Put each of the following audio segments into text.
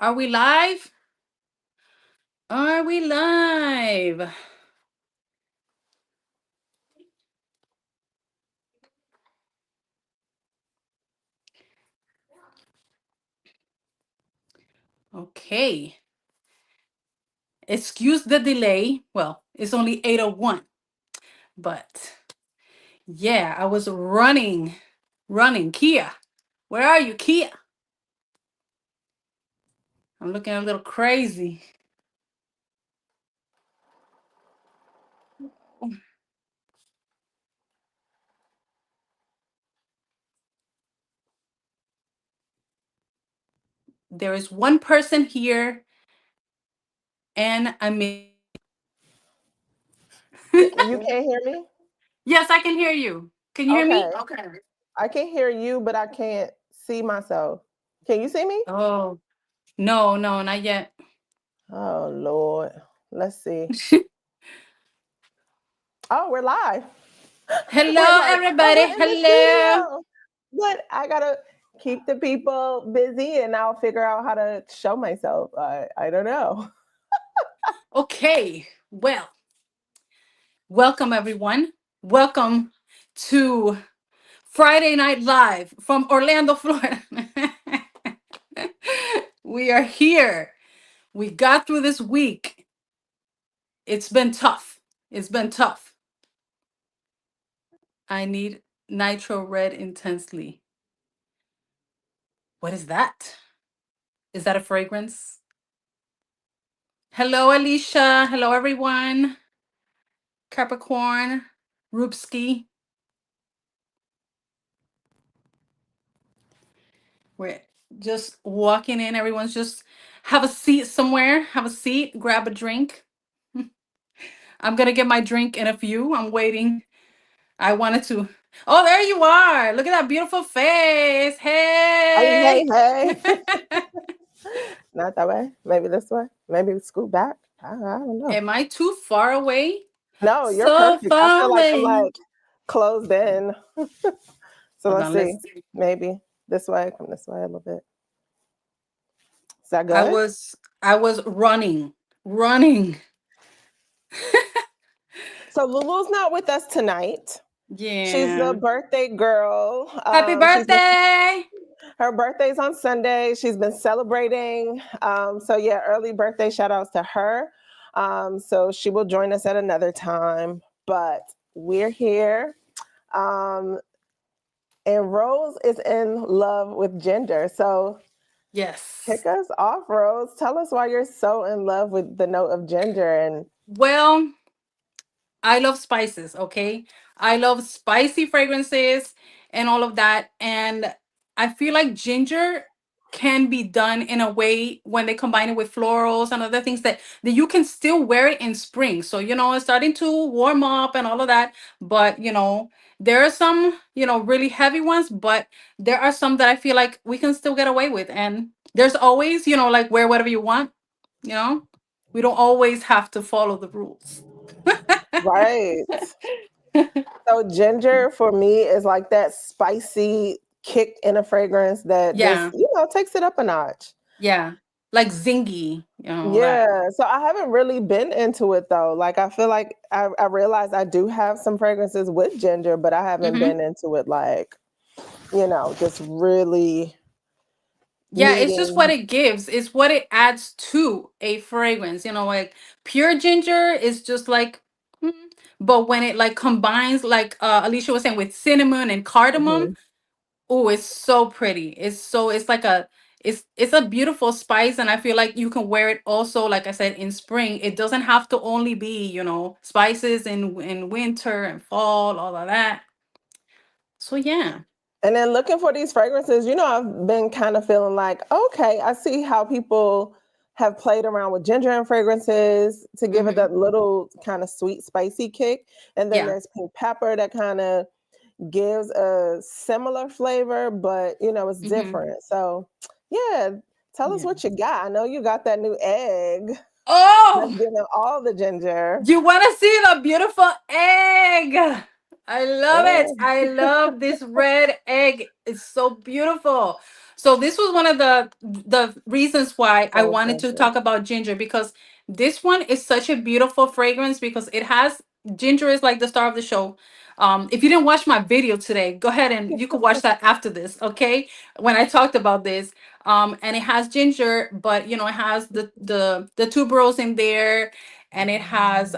Are we live? Are we live? Okay. Excuse the delay. Well, it's only 8:01, but yeah, I was running. Kia, where are you, Kia? I'm looking a little crazy. There is one person here, and I mean, You can't hear me? yes, I can hear you. Can you hear me? Okay. Okay. I can hear you, but I can't see myself. Can you see me? Oh, no, no, not yet. Oh Lord. Let's see. Oh, we're live. We're Hello, like, oh, everybody. we're in the Hello. studio. But I gotta keep the people busy and I'll figure out how to show myself. I don't know. Okay, well, welcome everyone. Welcome to Friday Night Live from Orlando, Florida. We are here. We got through this week. It's been tough. It's been tough. I need Nitro Red intensely. What is that? Is that a fragrance? Hello, Alicia. Hello, everyone. Capricorn, Rupski. We're just walking in. Everyone's just have a seat somewhere. Have a seat. Grab a drink. I'm gonna get my drink in a few. I'm waiting. I wanted to. Oh, there you are. Look at that beautiful face. Hey, Hey. hey. Not that way. Maybe this way. Maybe scoot back. I don't know. Am I too far away? No, you're So perfect. I far feel like I'm away. like closed in. So Hold let's on. see. Let's. Maybe this way. Come this way a little bit. Is that I good? was. I was running. So Lulu's not with us tonight. She's the Yeah. birthday girl. Happy birthday. Her birthday's on Sunday. She's been celebrating. So yeah, early birthday shout outs to her. So she will join us at another time. But we're here. Um, and Rose is in love with ginger. So Yes. kick us off, Rose. Tell us why you're so in love with the note of ginger and Well, I love spices, okay? I love spicy fragrances and all of that. And I feel like ginger can be done in a way when they combine it with florals and other things that you can still wear it in spring. So, it's starting to warm up and all of that. But, there are some, really heavy ones, but there are some that I feel like we can still get away with. And there's always, like wear whatever you want, you know? We don't always have to follow the rules. right. So ginger for me is like that spicy kick in a fragrance that just, Yeah, takes it up a notch. yeah. Like zingy, all that. Yeah. So I haven't really been into it though. Like I feel like I realize I do have some fragrances with ginger, but I haven't Hmm. been into it like, just really Yeah, it's just what needing. it gives. It's what it adds to a fragrance. Like pure ginger is just like, mm. But when it like combines, like Alicia was saying, with cinnamon and cardamom, Mhm. oh, it's so pretty. It's like it's a beautiful spice, and I feel like you can wear it also, like I said, in spring. It doesn't have to only be, spices in winter and fall, all of that. So yeah. And then looking for these fragrances, I've been kind of feeling like, okay, I see how people have played around with ginger and fragrances to give it Hmm. that little kind of sweet, spicy kick. And then Yeah. there's pink pepper that kind of gives a similar flavor, but it's Hmm. different. So, yeah, tell us Yeah. what you got. I know you got that new egg that's Oh, giving all the ginger. you want to see the beautiful egg? I love it. Oh, I love this red egg. It's so beautiful. So this was one of the reasons why I So wanted to precious. talk about ginger, because this one is such a beautiful fragrance, because it has ginger is like the star of the show. If you didn't watch my video today, go ahead and you could watch that after this, okay? When I talked about this, and it has ginger, but you know it has the tuberose in there, and it has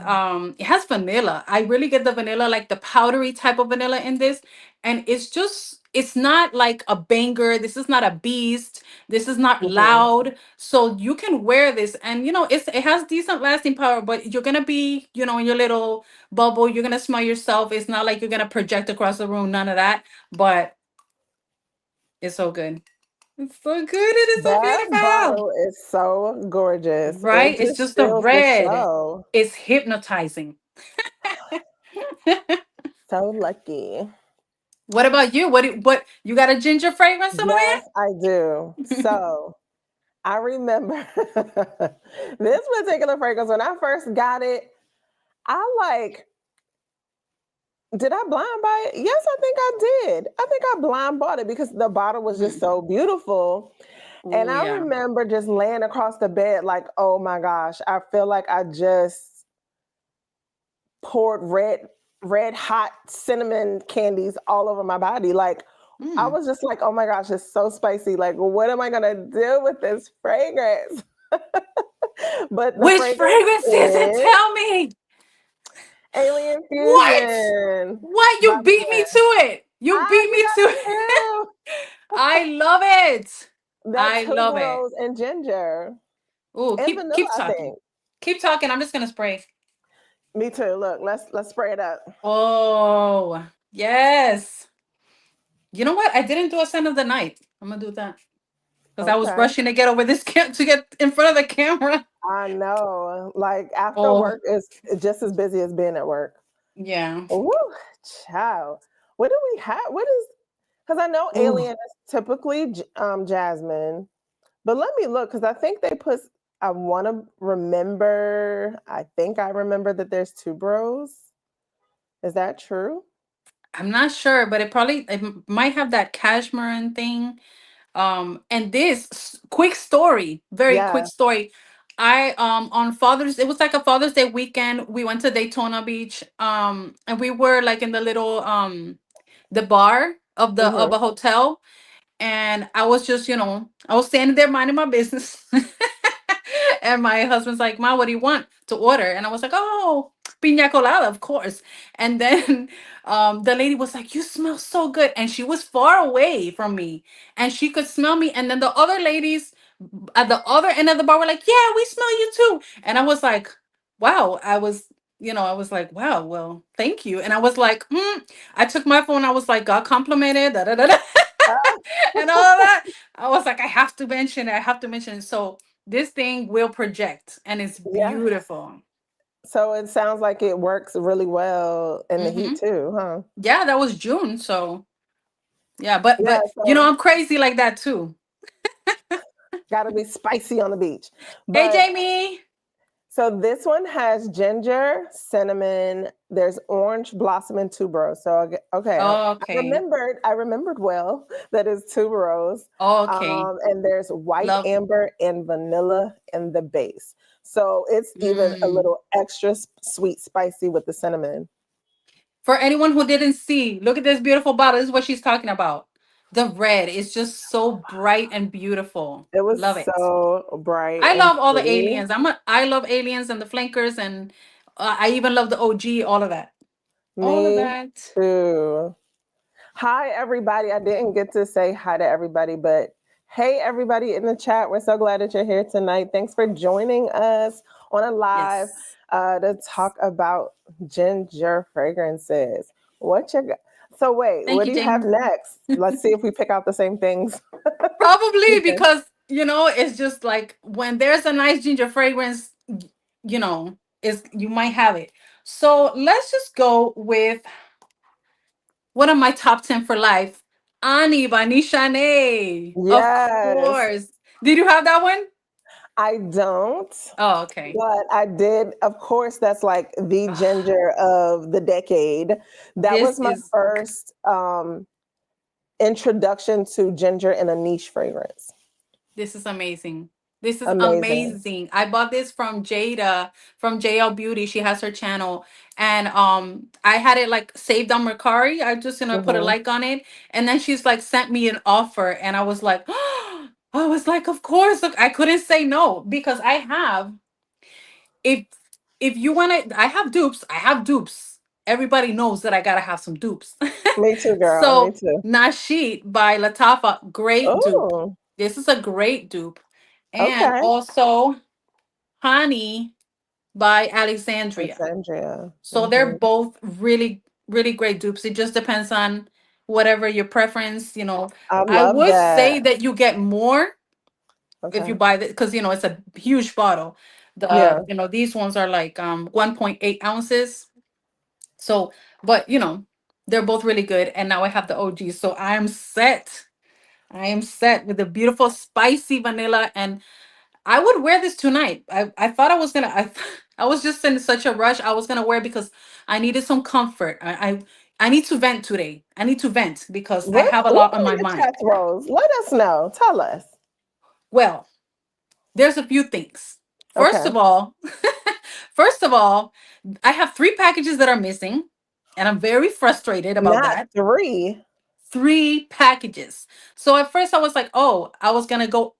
vanilla. I really get the vanilla, like the powdery type of vanilla in this, and it's not like a banger. This is not a beast. This is not Mhm. loud. So you can wear this, and you know it has decent lasting power, but you're gonna be, you know, in your little bubble. You're gonna smell yourself. It's not like you're gonna project across the room, none of that. But it's so good. It's so good. It is so That beautiful. bottle is so gorgeous. It Right? It's just just the steals the red. show. It's hypnotizing. So lucky. What about you? What you got a ginger fragrance over there? Yes, I do. So I remember this particular fragrance when I first got it. I like, did I blind buy it? Yes, I think I did. I think I blind bought it because the bottle was just Mhm. so beautiful. And Oh I yeah. remember just laying across the bed, like, oh my gosh, I feel like I just poured red hot cinnamon candies all over my body. Like, I Mm. was just like, oh my gosh, it's so spicy. Like, what am I gonna do with this fragrance? But the Which fragrance fragrance is it? is Tell me. Alien What? Fusion What? by You beat me to Blend. it. You Ah, beat you me got to it it. too. I love it. That I love it. tuberose and ginger Oh, and keep vanilla, I talking. think. Keep talking. I'm just gonna spray. Me too. Look, let's spray it up. Oh, yes. You know what? I didn't do a scent of the night. I'm gonna do that because I was Okay. rushing to get over this to get in front of the camera. I know. Like after Oh, work is just as busy as being at work. yeah. Woo, child. What do we have? What is, because I know Ooh. Alien is typically jasmine, but let me look because I think they put. I want to remember. I think I remember that there's tuberose. Is that true? I'm not sure, but it might have that cashmere thing. And quick story, very quick Yeah. story. I on Father's it was like a Father's Day weekend. We went to Daytona Beach. And we were like in the little the bar of the Hmm. of a hotel, and I was just, I was standing there minding my business. And my husband's like, "Ma, what do you want to order?" And I was like, "Oh, piña colada, of course." And then the lady was like, "You smell so good." And she was far away from me, and she could smell me. And then the other ladies at the other end of the bar were like, "Yeah, we smell you too." And I was like, wow, I was like, wow, well, thank you. And I was like, I took my phone, I was like, "God complimented, da da da da," and all of that. I was like, I have to mention it. I have to mention it. So this thing will project, and it's Yeah. beautiful. So it sounds like it works really well in the Hmm. heat too, huh? Yeah, that was June. So yeah, but Yeah. but So I'm crazy like that too. got to be spicy on the beach. Hey, But Jamie. so this one has ginger, cinnamon. There's orange blossom and tuberose. So okay, Okay. I remembered well that is tuberose. Okay. And there's white Love. amber and vanilla in the base. So it's even a Mm. little extra sweet, spicy with the cinnamon. For anyone who didn't see, look at this beautiful bottle. This is what she's talking about. The red is just so bright and beautiful. It was Love it. so bright I and love all the pretty. aliens. I love aliens and the flankers, and I even love the OG. All of that. All of Me that. too. Hi, everybody. I didn't get to say hi to everybody, but hey, everybody in the chat. We're so glad that you're here tonight. Thanks for joining us on a live Yes. to talk about ginger fragrances. So, wait, Thank what you, do you have Jamie. next? Let's see if we pick out the same things. Probably because it's just like when there's a nice ginger fragrance, you know, is you might have it. So let's just go with one of my top 10 for life, Ani by Nishane. Of Yes, course. Did you have that one? I don't. Oh, okay. But I did, of course, that's like the Ah, ginger of the decade. That this was my is first introduction to ginger in a niche fragrance. This is amazing. This is Amazing. amazing. I bought this from Jada from JL Beauty. She has her channel, and I had it like saved on Mercari. I just put a Hmm. like on it, and then she's like sent me an offer, and I was like, I was like, of course. Look, I couldn't say no because I have if you want to, I have dupes. I have dupes. Everybody knows that I gotta have some dupes. Me too, girl. Me So too. Nasheed by Latafa, great dupe. Oh, This is a great dupe. And okay. also Honey by Alexandria. Alexandria. So they're Hmm. both really, really great dupes. It just depends on whatever your preference, I I love would say that. that you get more if you Okay. buy the because it's a huge bottle. Yeah. These ones are like 1.8 ounces. So, but they're both really good. And now I have the OG. So I am set. I am set with the beautiful spicy vanilla, and I would wear this tonight. I thought I was gonna. I was just in such a rush. I was gonna wear it because I needed some comfort. I need to vent today. I need to vent because I have a What lot on are my your mind. chest rolls? Let us know. Tell us. Well, there's a few things. First Okay. of all, first of all, I have 3 packages that are missing, and I'm very frustrated about Not that. three. 3 packages. So at first I was like, oh, I was gonna go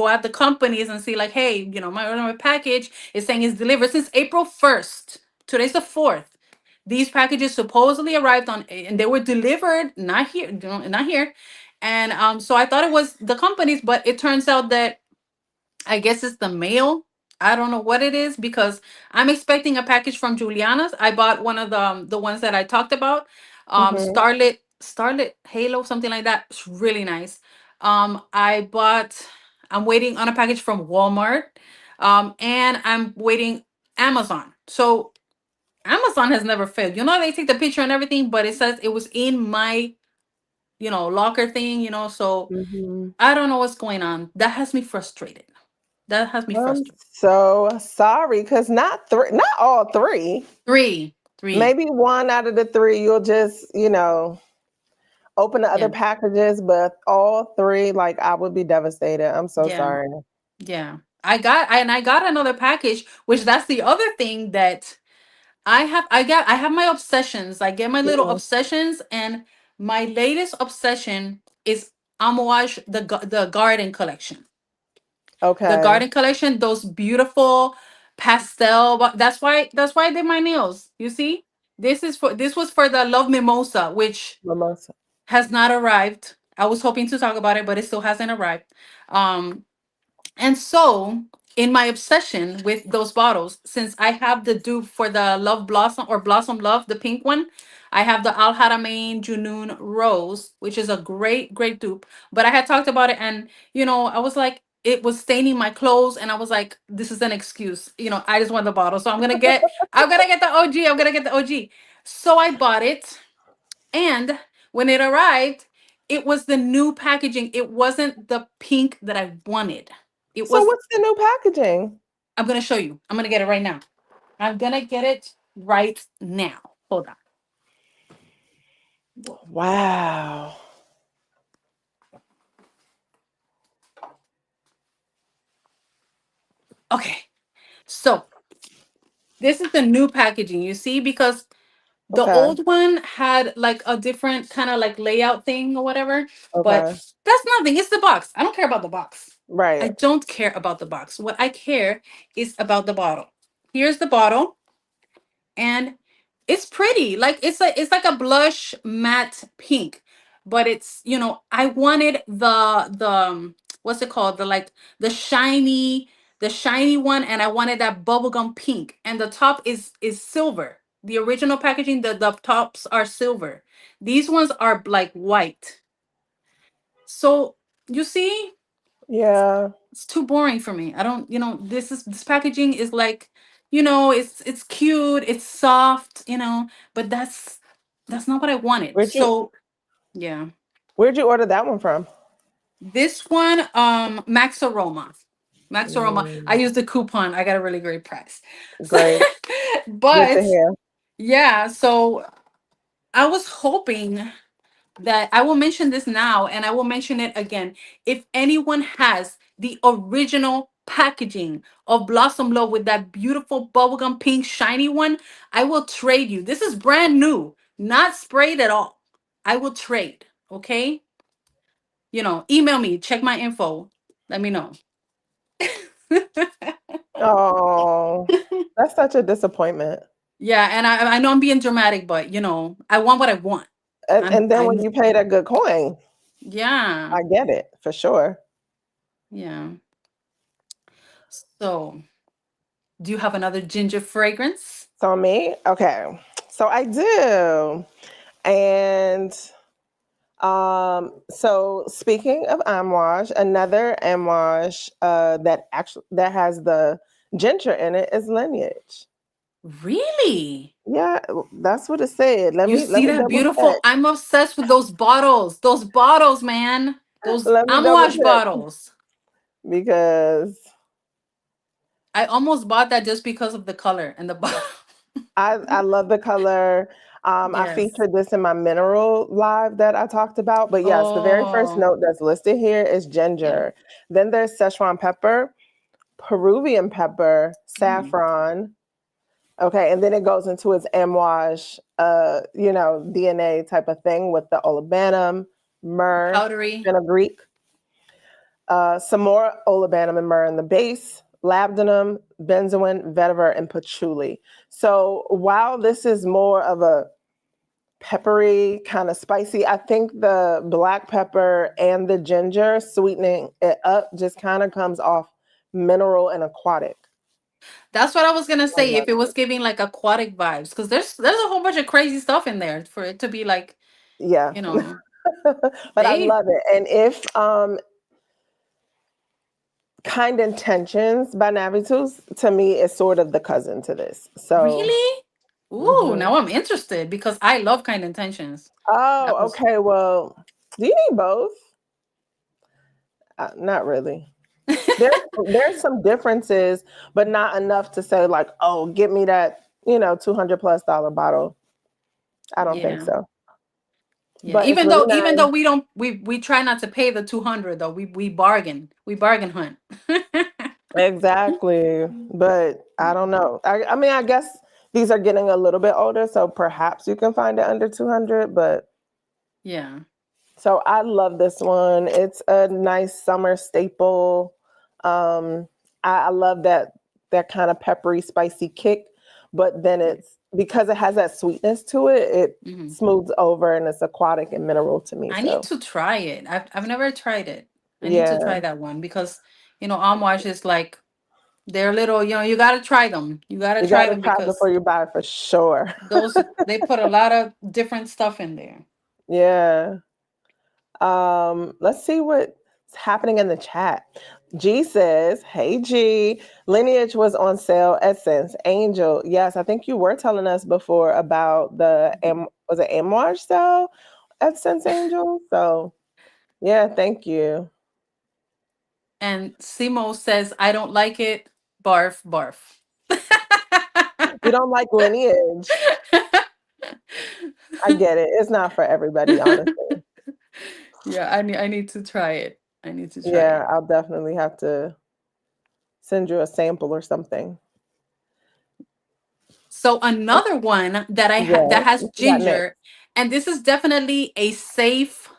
at the companies and see like, hey, my package is saying it's delivered since April 1st. Today's the 4th. These packages supposedly arrived and they were delivered, not here, not here. And so I thought it was the companies, but it turns out that I guess it's the mail. I don't know what it is because I'm expecting a package from Juliana's. I bought one of the ones that I talked about, Hmm. Starlit Halo, something like that. It's really nice. I bought. I'm waiting on a package from Walmart, and I'm waiting Amazon. So Amazon has never failed. They take the picture and everything, but it says it was in my locker thing. So Hmm. I don't know what's going on. That has me frustrated. That has me I'm frustrated. so sorry because not three, not all three. Three, three. Maybe one out of the three you'll just, open the other Yeah, packages, but all three, like I would be devastated. I'm so yeah, sorry. yeah. I got another package, which that's the other thing that I have. I have my obsessions. I get my little Mhm. obsessions, and my latest obsession is Amouage, the garden collection. The Okay. garden collection, those beautiful pastel. That's why I did my nails. You see, this was for the Love Mimosa, which Mimosa. has not arrived. I was hoping to talk about it, but it still hasn't arrived. Um, and so, in my obsession with those bottles, since I have the dupe for the Love Blossom or Blossom Love, the pink one, I have the Al Haramain Junoon Rose, which is a great, great dupe. But I had talked about it, and I was like, it was staining my clothes, and I was like, this is an excuse. I just want the bottle, so I'm gonna get the OG. I'm gonna get the OG. So I bought it, and when it arrived, it was the new packaging. It wasn't the pink that I wanted. It So was, what's the new packaging? I'm going to show you. I'm going to get it right now. I'm going to get it right now. Hold on. Wow. Okay. So this is the new packaging, you see, because the Okay. old one had like a different kind of like layout thing or whatever. But Okay. that's nothing. It's the box. I don't care about the box. I Right. don't care about the box. What I care is about the bottle. Here's the bottle. And it's pretty, like it's like a blush matte pink, but I wanted the what's it called, the shiny one, and I wanted that bubblegum pink, and the top is silver. The original packaging, the tops are silver. These ones are like white. So you see, Yeah. it's too boring for me. I don't, this packaging is like, it's cute, it's soft, but that's not what I wanted. Where'd you So yeah. where'd you order that one from? This one, Max Aroma. Max Aroma. I Mm, used the coupon. I got a really great price. great. Good to But hear. yeah, so I was hoping that I will mention this now and I will mention it again. If anyone has the original packaging of Blossom Love with that beautiful bubblegum pink shiny one, I will trade you. This is brand new, not sprayed at all. I will trade. Okay. Email me, check my info. Let me know. Oh, that's such a disappointment. Yeah, and I know I'm being dramatic, but I want what I want. And then when you pay that good coin, Yeah. I get it for sure. Yeah. So, do you have another ginger fragrance? So me, okay. So I do. And so speaking of Amouage, another Amouage that has the ginger in it is Lineage. Really? Yeah, that's what it said. Let You me see that double beautiful? check. I'm obsessed with those bottles. Those bottles, man. Those Let me double Amouage check bottles. because I almost bought that just because of the color and the bottle. I love the color. I Yes. featured this in my mineral live that I talked about. But yes, the very first Oh, note that's listed here is yeah. ginger. Then there's Szechuan pepper, Peruvian pepper, Mm. saffron. Okay, and then it goes into its amouage, DNA type of thing with the olibanum, myrrh, Powdery. fenugreek, some more olibanum and myrrh in the base, labdanum, benzoin, vetiver, and patchouli. So while this is more of a peppery, kind of spicy, I think the black pepper and the ginger sweetening it up just kind of comes off mineral and aquatic. That's what I was gonna I say. If love it was it. giving like aquatic vibes, because there's a whole bunch of crazy stuff in there for it to be like, Yeah. you know, But I they love it. And if Kind Intentions by Navitools to me is sort of the cousin to this. So, really. Ooh, mhm. now I'm interested because I love Kind Intentions. That Oh, was. okay. Well, do you need both? Not really. There's some differences, but not enough to say like, oh, get me that $200+ bottle. I don't think Yeah. so. Yeah. But it's Even really though even though nice. we try not to pay the 200 though. We bargain. We bargain hunt. Exactly. But I don't know. I mean, I guess these are getting a little bit older, so perhaps you can find it under 200, but Yeah. so I love this one. It's a nice summer staple. Um, I love that kind of peppery, spicy kick, but then Yeah. it's because it has that sweetness to it, it Mhm. smooths over and it's aquatic and mineral to me. I need So to try it. I've never tried it. I need to yeah, try that one because Amouage is like they're little, you gotta try them. You gotta you try gotta them try because before you buy for sure. those they put a lot of different stuff in there. Yeah. Let's see what's happening in the chat. G says, "Hey G, Lineage was on sale at Sense Angel. Yes, I think you were telling us before about the Mhm. was it Amouage sale at Sense Angel? So yeah, thank you. And Simo says, I don't like it. Barf, barf. You don't like Lineage? I get it. It's not for everybody, honestly. Yeah, I need to try it. I need to try Yeah, it. I'll definitely have to send you a sample or something. So another one that Yeah, that has what you got next? ginger, and this is definitely a safe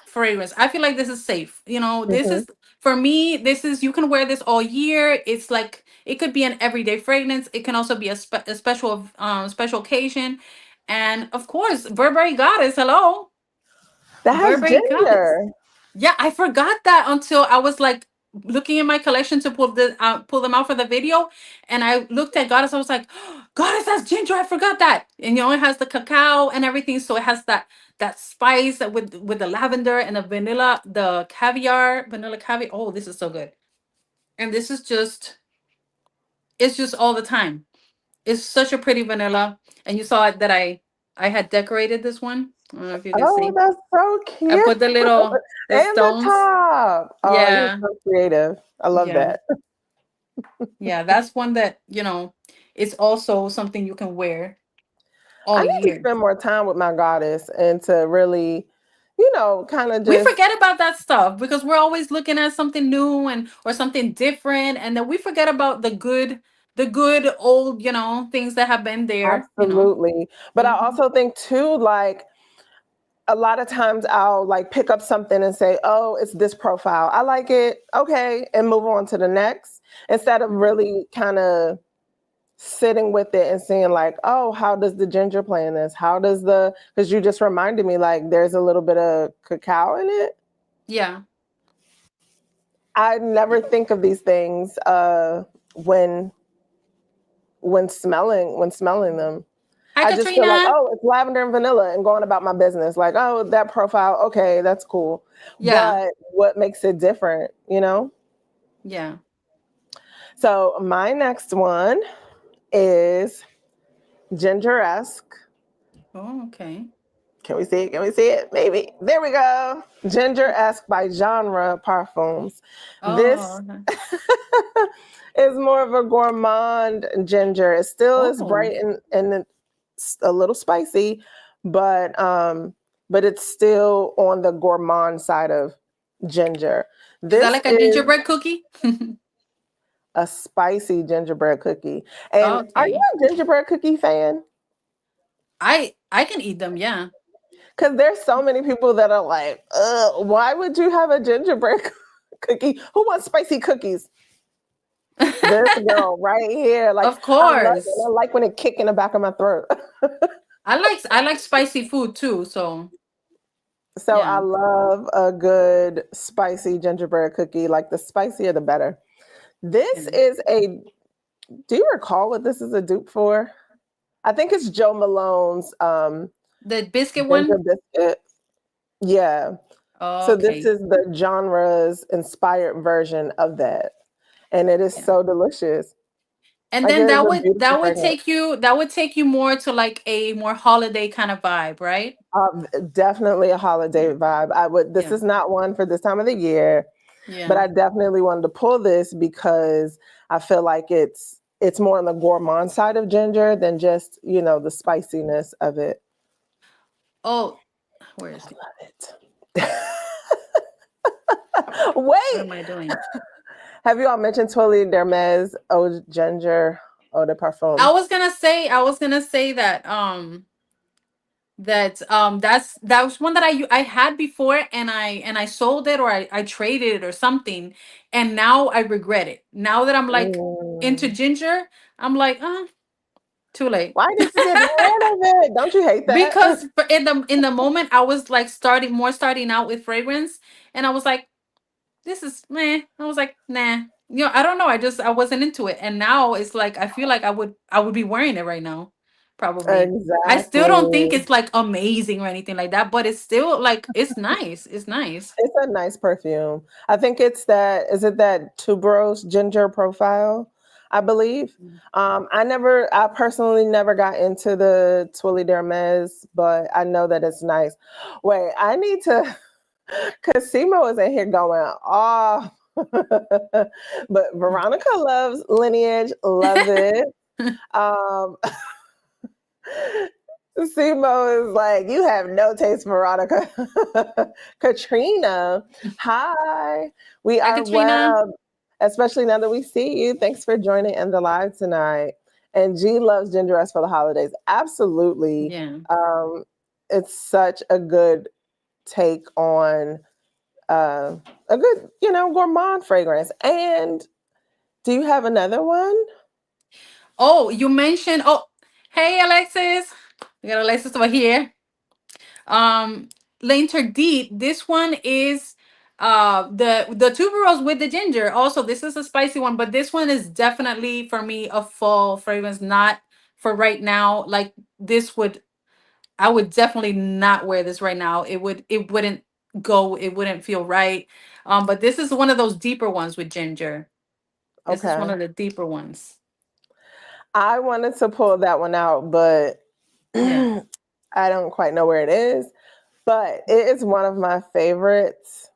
fragrance. I feel like this is safe. This Hmm. is for me. This is you can wear this all year. It's like it could be an everyday fragrance. It can also be a special occasion, and of course, Burberry Goddess. Hello, That has Burberry Goddess. ginger. Yeah, I forgot that until I was like looking in my collection to pull them out for the video, and I looked at Goddess. I was like, Goddess, that's ginger. I forgot that. And it has the cacao and everything, so it has that spice with the lavender and the vanilla, the vanilla caviar. Oh, this is so good. And this is it's just all the time. It's such a pretty vanilla. And you saw it that I had decorated this one. I don't know if you can Oh, see. that's so I cute. put the And the stones. top. Oh, you're Yeah. so creative. I love Yeah. that. Yeah, that's one that, it's also something you can wear. Oh, I need to years. spend more time with my goddess and to really, kind of We just forget about that stuff because we're always looking at something new and or something different, and then we forget about the good old, things that have been there. absolutely. But I Hmm. also think too, like, a lot of times I'll like pick up something and say, oh, it's this profile. I like it. Okay. And move on to the next instead of really kind of sitting with it and seeing like, oh, how does the ginger play in this? How does because you just reminded me like there's a little bit of cacao in it. Yeah. I never think of these things when smelling them. Hi, I just feel like, Katrina. oh, it's lavender and vanilla and going about my business. Like, oh, that profile, okay, that's cool. Yeah. But what makes it different, you know? Yeah. So my next one is ginger-esque. Oh, okay. Can we see it? Can we see it? Maybe. There we go. Ginger-esque by Genre Parfums. Oh. This is more of a gourmand ginger. It still is Oh. bright and it's a little spicy, but it's still on the gourmand side of ginger. Is that This like a is gingerbread cookie? a spicy gingerbread cookie. And are you Okay. a gingerbread cookie fan? I can eat them, yeah. Because there's so many people that are like, why would you have a gingerbread cookie? Who wants spicy cookies? This girl right here. Like, Of I love it. course. I like when it kick in the back of my throat. I like spicy food too, so So I yeah. love a good spicy gingerbread cookie. Like the spicier, the better. Yeah. This is do you recall what this is a dupe for? I think it's Joe Malone's The biscuit ginger one? biscuit. Yeah. So this Okay. is the genre's inspired version of that. And it is Yeah. so delicious. And Like then it is that a would beautiful that would fragrance. take you more to like a more holiday kind of vibe, right? Definitely a holiday Yeah. vibe. This Yeah. is not one for this time of the year, but Yeah. I definitely wanted to pull this because I feel like it's more on the gourmand side of ginger than just, the spiciness of it. Oh, where is I it? love it. What Wait, am I doing? have you all mentioned Twilly d'Hermes Eau de Ginger Eau de Parfum? I was gonna say that was one that I had before, and I sold it, or I traded it or something, and now I regret it. Now that I'm like into Mm. ginger, I'm like, too late. Why did you get rid of it? Don't you hate that? Because in the moment I was like starting out with fragrance, and I was like, this is meh. I was like, nah. I don't know. I wasn't into it. And now it's like I feel like I would be wearing it right now. Probably. I still don't think Exactly. it's like amazing or anything like that, but it's still like it's nice. It's nice. It's a nice perfume. I think is it that tuberose ginger profile? I believe. Mm. I personally never got into the Twilly d'Hermes, but I know that it's nice. Wait, I need to, because Simo is in here going off. But Veronica loves Lineage, love it. Um, Simo is like, you have no taste, Veronica. Katrina, hi. We Hi, are Katrina. well, especially now that we see you. Thanks for joining in the live tonight. And G loves ginger ale for the holidays. Absolutely. Yeah. Um, it's such a good take on uh, a good, gourmand fragrance. And do you have another one? Oh, you mentioned. Oh, hey, Alexis. We got Alexis over here. Um, L'Interdit. This one is the tuberose with the ginger. Also, this is a spicy one, but this one is definitely for me a fall fragrance, not for right now. Like this would I would definitely not wear this right now. It wouldn't go. It wouldn't feel right. But this is one of those deeper ones with ginger. This is one Okay. of the deeper ones. I wanted to pull that one out, but Yeah. I don't quite know where it is. But it is one of my favorites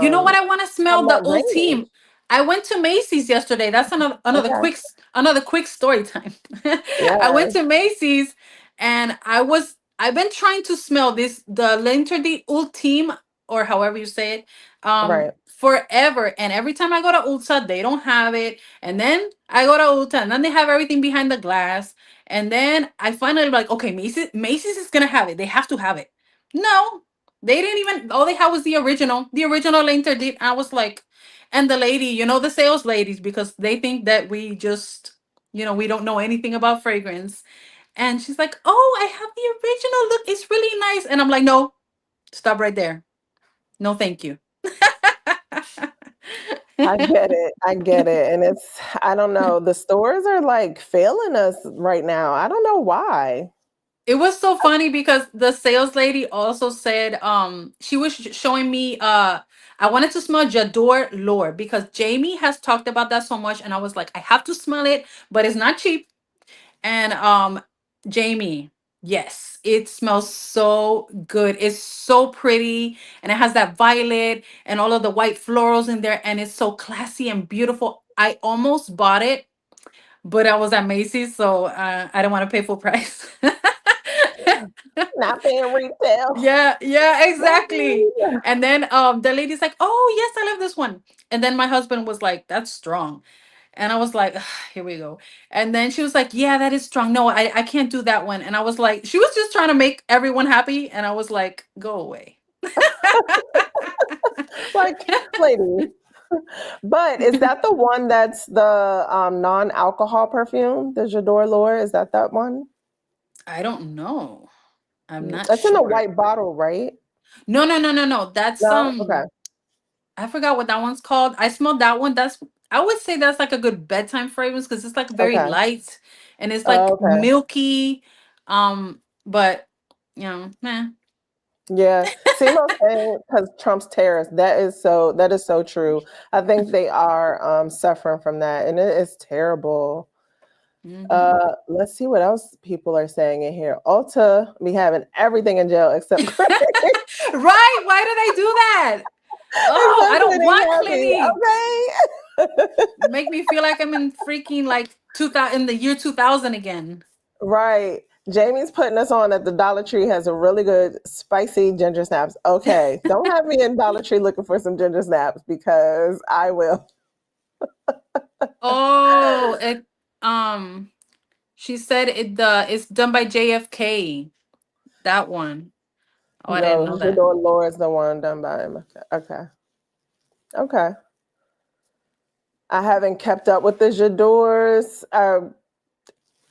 You know what um, I want to from smell? The that Ultime. range. I went to Macy's yesterday. That's Okay. another quick story time. I went Yes. to Macy's and I've been trying to smell this the Linter de Ultime, or however you say it, Right. forever. And every time I go to Ulta, they don't have it. And then I go to Ulta and then they have everything behind the glass. And then I finally like, okay, Macy's is gonna have it. They have to have it. No, they didn't even. All they had was the original Linter de. I was like, and the lady, the sales ladies, because they think that we just, we don't know anything about fragrance. And she's like, "Oh, I have the original. Look, it's really nice." And I'm like, "No, stop right there. No, thank you." I get it. I get it. And I don't know, the stores are like failing us right now. I don't know why. It was so funny because the sales lady also said, she was showing me, I wanted to smell J'adore Lore because Jamie has talked about that so much, and I was like, I have to smell it, but it's not cheap. And Jamie, yes, it smells so good. It's so pretty, and it has that violet and all of the white florals in there, and it's so classy and beautiful. I almost bought it, but I was at Macy's, so I don't want to pay full price. Not paying retail. Yeah, yeah, Not exactly. paying And then the lady's like, "Oh, yes, I love this one." And then my husband was like, "That's strong." And I was like, "Ugh, here we go." And then she was like, "Yeah, that is strong. No, I can't do that one." And I was like, she was just trying to make everyone happy. And I was like, "Go away." like, lady. But is that the one that's the non-alcohol perfume, the J'adore Lore? Is that one? I don't know. I'm not It's in a sure. white bottle, right? No, no, no, no, no. That's No? Okay. I forgot what that one's called. I smelled that one. I would say that's like a good bedtime fragrance because it's like very Okay. light and it's like Okay. milky. But meh. Yeah. Simo's saying because Trump's tariffs. That is so true. I think they are suffering from that, and it is terrible. Hmm. Let's see what else people are saying in here. Ulta be having everything in jail except Right? Why did I do that? Oh, I except don't Clinique want Happy. Clinique. Okay. Make me feel like I'm in freaking like 2000 in the year 2000 again. Right. Jamie's putting us on that the Dollar Tree has a really good spicy ginger snaps. Okay. Don't have me in Dollar Tree looking for some ginger snaps because I will. Oh, she said it's done by JFK. That one. Oh, I didn't No, know that. Jador Laura's the one done by him. Okay. Okay. I haven't kept up with the Jadors.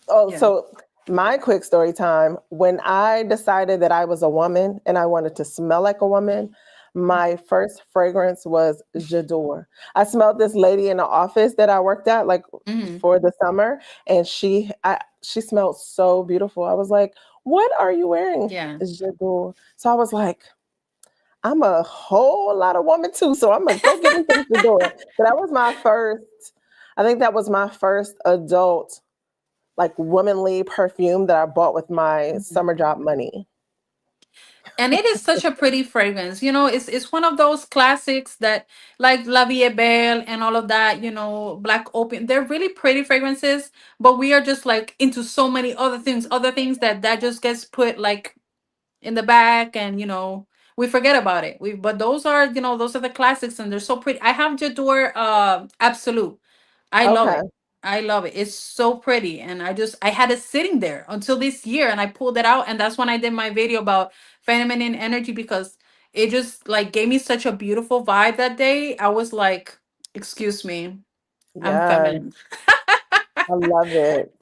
Yeah. So my quick story time. When I decided that I was a woman and I wanted to smell like a woman, my first fragrance was J'adore. I smelled this lady in the office that I worked at, like Hmm. for the summer, and she smelled so beautiful. I was like, "What are you wearing, Yeah. J'adore?" So I was like, "I'm a whole lot of woman too, so I'm gonna go get me some J'adore." So that was my first. I think that was my first adult like womanly perfume that I bought with my Mhm. summer job money. And it is such a pretty fragrance. It's one of those classics that like La Vie est Belle and all of that, Black Opium. They're really pretty fragrances, but we are just like into so many other things that just gets put like in the back, and we forget about it. But those are the classics, and they're so pretty. I have J'adore Absolute. I love Okay. it. I love it. It's so pretty. And I had it sitting there until this year, and I pulled it out, and that's when I did my video about feminine energy, because it just like gave me such a beautiful vibe that day. I was like, excuse me, I'm Yes, feminine. I love it.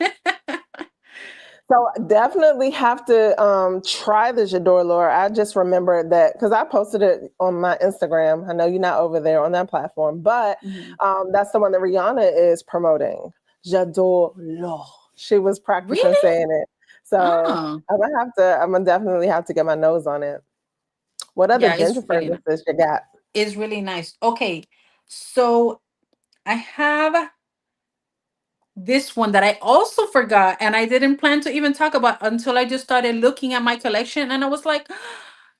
So definitely have to try the J'adore Lore. I just remembered that because I posted it on my Instagram. I know you're not over there on that platform, but Mhm. that's the one that Rihanna is promoting. J'adore Lore. She was practicing Really? saying it. So Oh, I'm gonna definitely have to get my nose on it. What other yeah, ginger it's really nice. fragrances you got? It's really nice. Okay, so I have this one that I also forgot, and I didn't plan to even talk about until I just started looking at my collection, and I was like,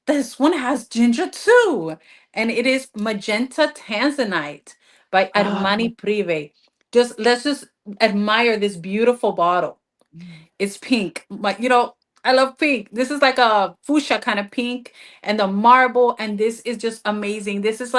this one has ginger too. And it is Magenta Tanzanite by Oh, Armani Privé. Just let's just admire this beautiful bottle. It's pink. Like, I love pink. This is like a fuchsia kind of pink and the marble, and this is just amazing. This is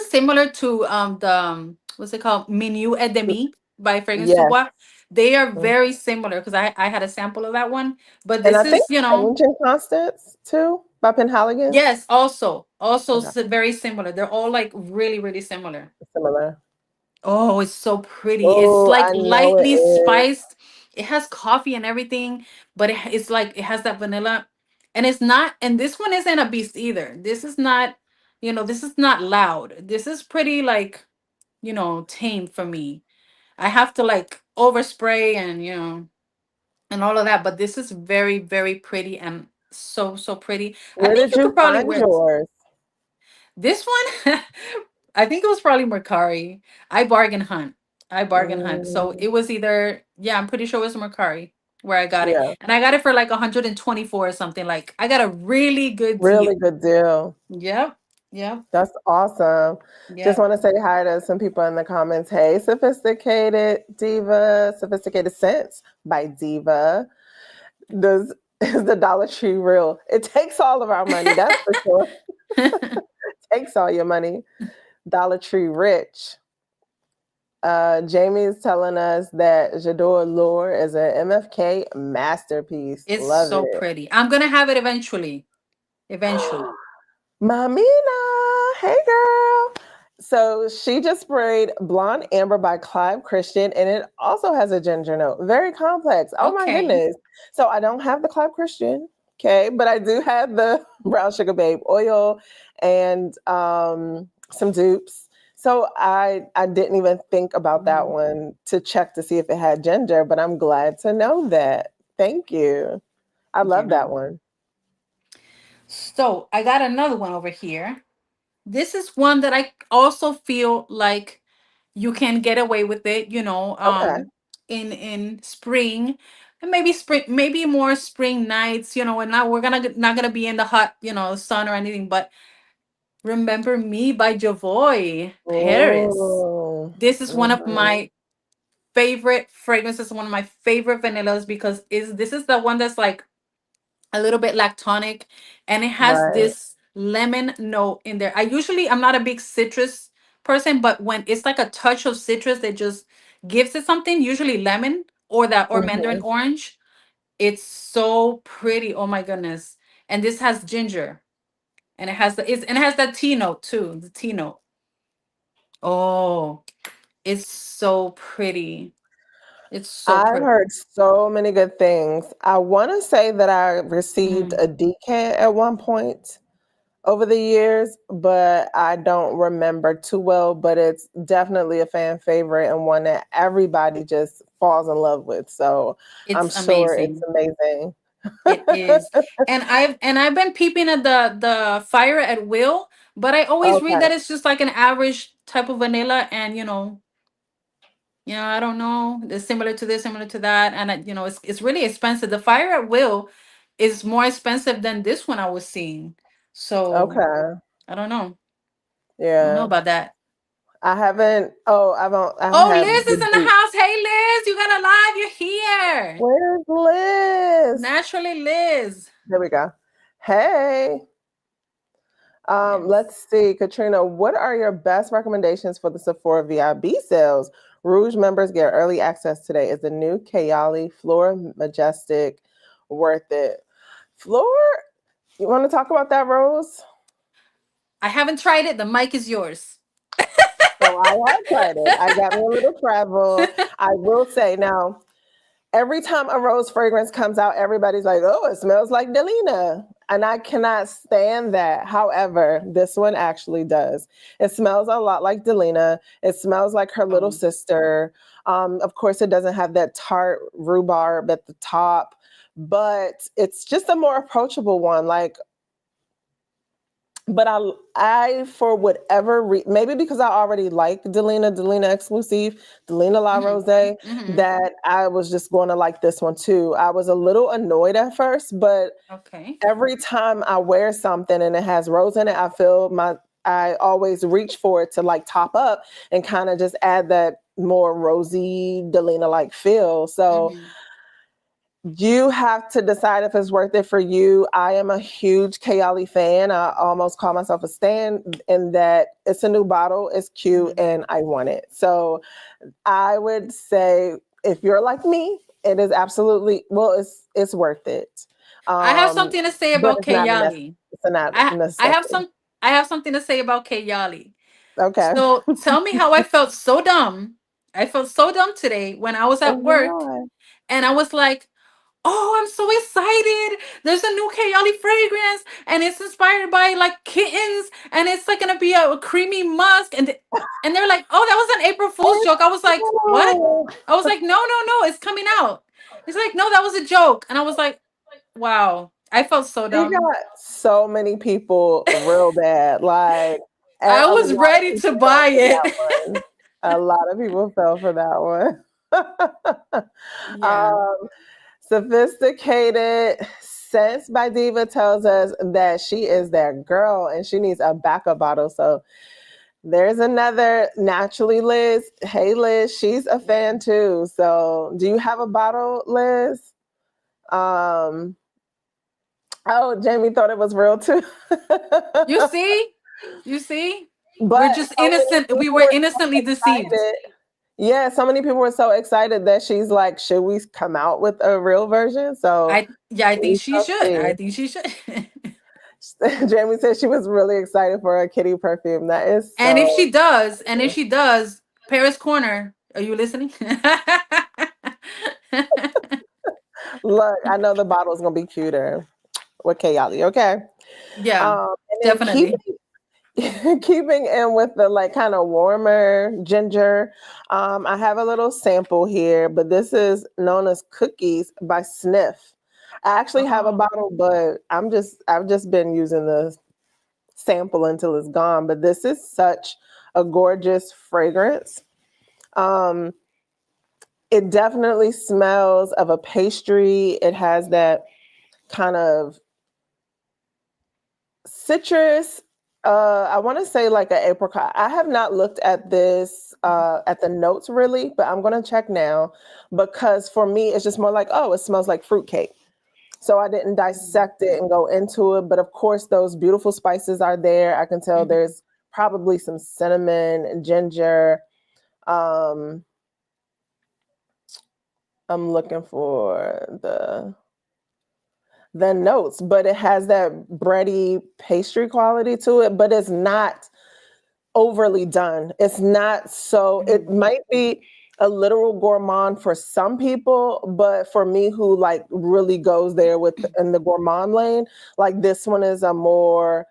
similar to the what's it called? Menu et Demi by Fragrance yes. Dubois. They are Mm. very similar because I had a sample of that one. But And I this think is, Change and Constance too by Penhaligon's. yes, also Okay, very similar. They're all like really, really similar. similar. Oh, it's so pretty. It's Oh, like I know it lightly is. spiced. It has coffee and everything, but it's like it has that vanilla. And it's not, and this one isn't a beast either. This is not, this is not loud. This is pretty like, tame for me. I have to like overspray and, and all of that, but this is very, very pretty and so, so pretty. I Where think did you you could probably find wear it. yours? This one, I think it was probably Mercari. I bargain hunt. I bargain hunt. So Mm, it was either, yeah, I'm pretty sure it was Mercari where I got it. yeah, And I got it for like 124 or something. Like I got a really good really deal. good deal. Yep. Yep. That's awesome. Just Yep. want to say hi to some people in the comments. Hey, Sophisticated Diva, Sophisticated Sense by Diva. Does is the Dollar Tree real? It takes all of our money, that's for sure. Takes all your money. Dollar Tree rich. Jamie is telling us that J'adore Lure is an MFK masterpiece. It's Love so it. pretty. I'm gonna have it eventually. Eventually. Mamina, hey girl. So she just sprayed Blonde Amber by Clive Christian, and it also has a ginger note. Very complex. Oh my Okay. goodness. So I don't have the Clive Christian, okay, but I do have the Brown Sugar Babe oil and some dupes. So I didn't even think about that Mhm. one to check to see if it had ginger, but I'm glad to know that. Thank you. I love Yeah. that one. So I got another one over here. This is one that I also feel like you can get away with it, Okay. in spring, and maybe more spring nights, and now we're not gonna be in the hot, sun or anything. But Remember Me by Javoy Paris. Oh, This is one of mhm, my favorite fragrances, one of my favorite vanillas, because is this is the one that's like a little bit lactonic, and it has right. this lemon note in there. I'm not a big citrus person, but when it's like a touch of citrus that just gives it something, usually lemon or mandarin Mhm. orange. It's so pretty. Oh my goodness. And this has ginger, and it has that tea note too, the tea note. Oh, it's so pretty. It's so I've pretty. heard so many good things. I want to say that I received Mhm. a decant at one point over the years, but I don't remember too well. But it's definitely a fan favorite and one that everybody just falls in love with. So I'm It's sure it's amazing. amazing. It is. And I've been peeping at the fire at will, but I always read Okay. that it's just like an average type of vanilla, and I don't know. It's similar to this, similar to that, and it's really expensive. The fire at will is more expensive than this one I was seeing. So Okay. I don't know. I don't know Yeah. about that. I haven't. Oh, I don't. I Oh, have Liz the is in the deep. house. Hey, Liz, you got a live. You're here. Where's Liz? Naturally, Liz. There we go. Hey. Yes. Let's see, Katrina, what are your best recommendations for the Sephora VIB sales? Rouge members get early access today. Is the new Kayali Flora Majestic worth it? Floor, you want to talk about that, Rose? I haven't tried it. The mic is yours. So I have tried it. I got me a little travel. I will say now, every time a rose fragrance comes out, everybody's like, oh, it smells like Delina. And I cannot stand that. However, this one actually does. It smells a lot like Delina. It smells like her little Oh, sister. Of course, it doesn't have that tart rhubarb at the top, but it's just a more approachable one. Like, but I for whatever maybe because I already like Delina Exclusive, Delina La hmm Rose, hmm that I was just going to like this one too. I was a little annoyed at first, but Okay. every time I wear something and it has rose in it, I always reach for it to like top up and kind of just add that more rosy Delina like feel. So Mhm. you have to decide if it's worth it for you. I am a huge Kayali fan. I almost call myself a stan in that it's a new bottle, it's cute, Mhm. and I want it. So I would say if you're like me, it is absolutely well, it's worth it. I have Um, something to say but about it's not a Kayali. it's not a I have necessity. something to say about Kayali. Okay. So tell me how I felt so dumb. I felt so dumb today when I was at work Why? and I was like, "Oh, I'm so excited. There's a new Kayali fragrance and it's inspired by like kittens and it's like gonna be a creamy musk." And they're like, "Oh, that was an April Fool's joke." I was like, "What?" Oh, I was like, "No, no, no, it's coming out." He's like, "No, that was a joke." And I was like, "Wow." I felt so he dumb. got so many people real bad. Like I a was lot of ready to people fell buy for that it. one. A lot of people fell for that one. Yeah. um, Sophisticated Sense by Diva tells us that she is that girl and she needs a backup bottle. So there's another naturally Liz. Hey Liz, she's a fan too. So do you have a bottle, Liz? Um, oh, Jamie thought it was real too. You see? You see? We're But just so many innocent. We people were were so innocently deceived. excited. Yeah, so many people were so excited that she's like, should we come out with a real version? So I think we she shall should. see. I think she should. Jamie said she was really excited for a kitty perfume. That is And if so. she does, Paris Corner, are you listening? Look, I know the bottle's gonna be cuter with Kayali. Okay, Yeah, and then definitely. keeping in with the like kind of warmer ginger. I have a little sample here, but this is known as Cookies by Sniff. I actually have a Oh. bottle, but I've just been using the sample until it's gone. But this is such a gorgeous fragrance. Um, it definitely smells of a pastry. It has that kind of citrus. I want to say like an apricot. I have not looked at this at the notes really, but I'm gonna check now because for me it's just more like, oh, it smells like fruitcake. So I didn't Mhm. dissect it and go into it, but of course those beautiful spices are there. I can tell Mhm. there's probably some cinnamon and ginger. Um, I'm looking for the notes, but it has that bready pastry quality to it, but it's not overly done. It's not so, it Mhm. might be a literal gourmand for some people, but for me who like really goes there with in the gourmand lane, like this one is a more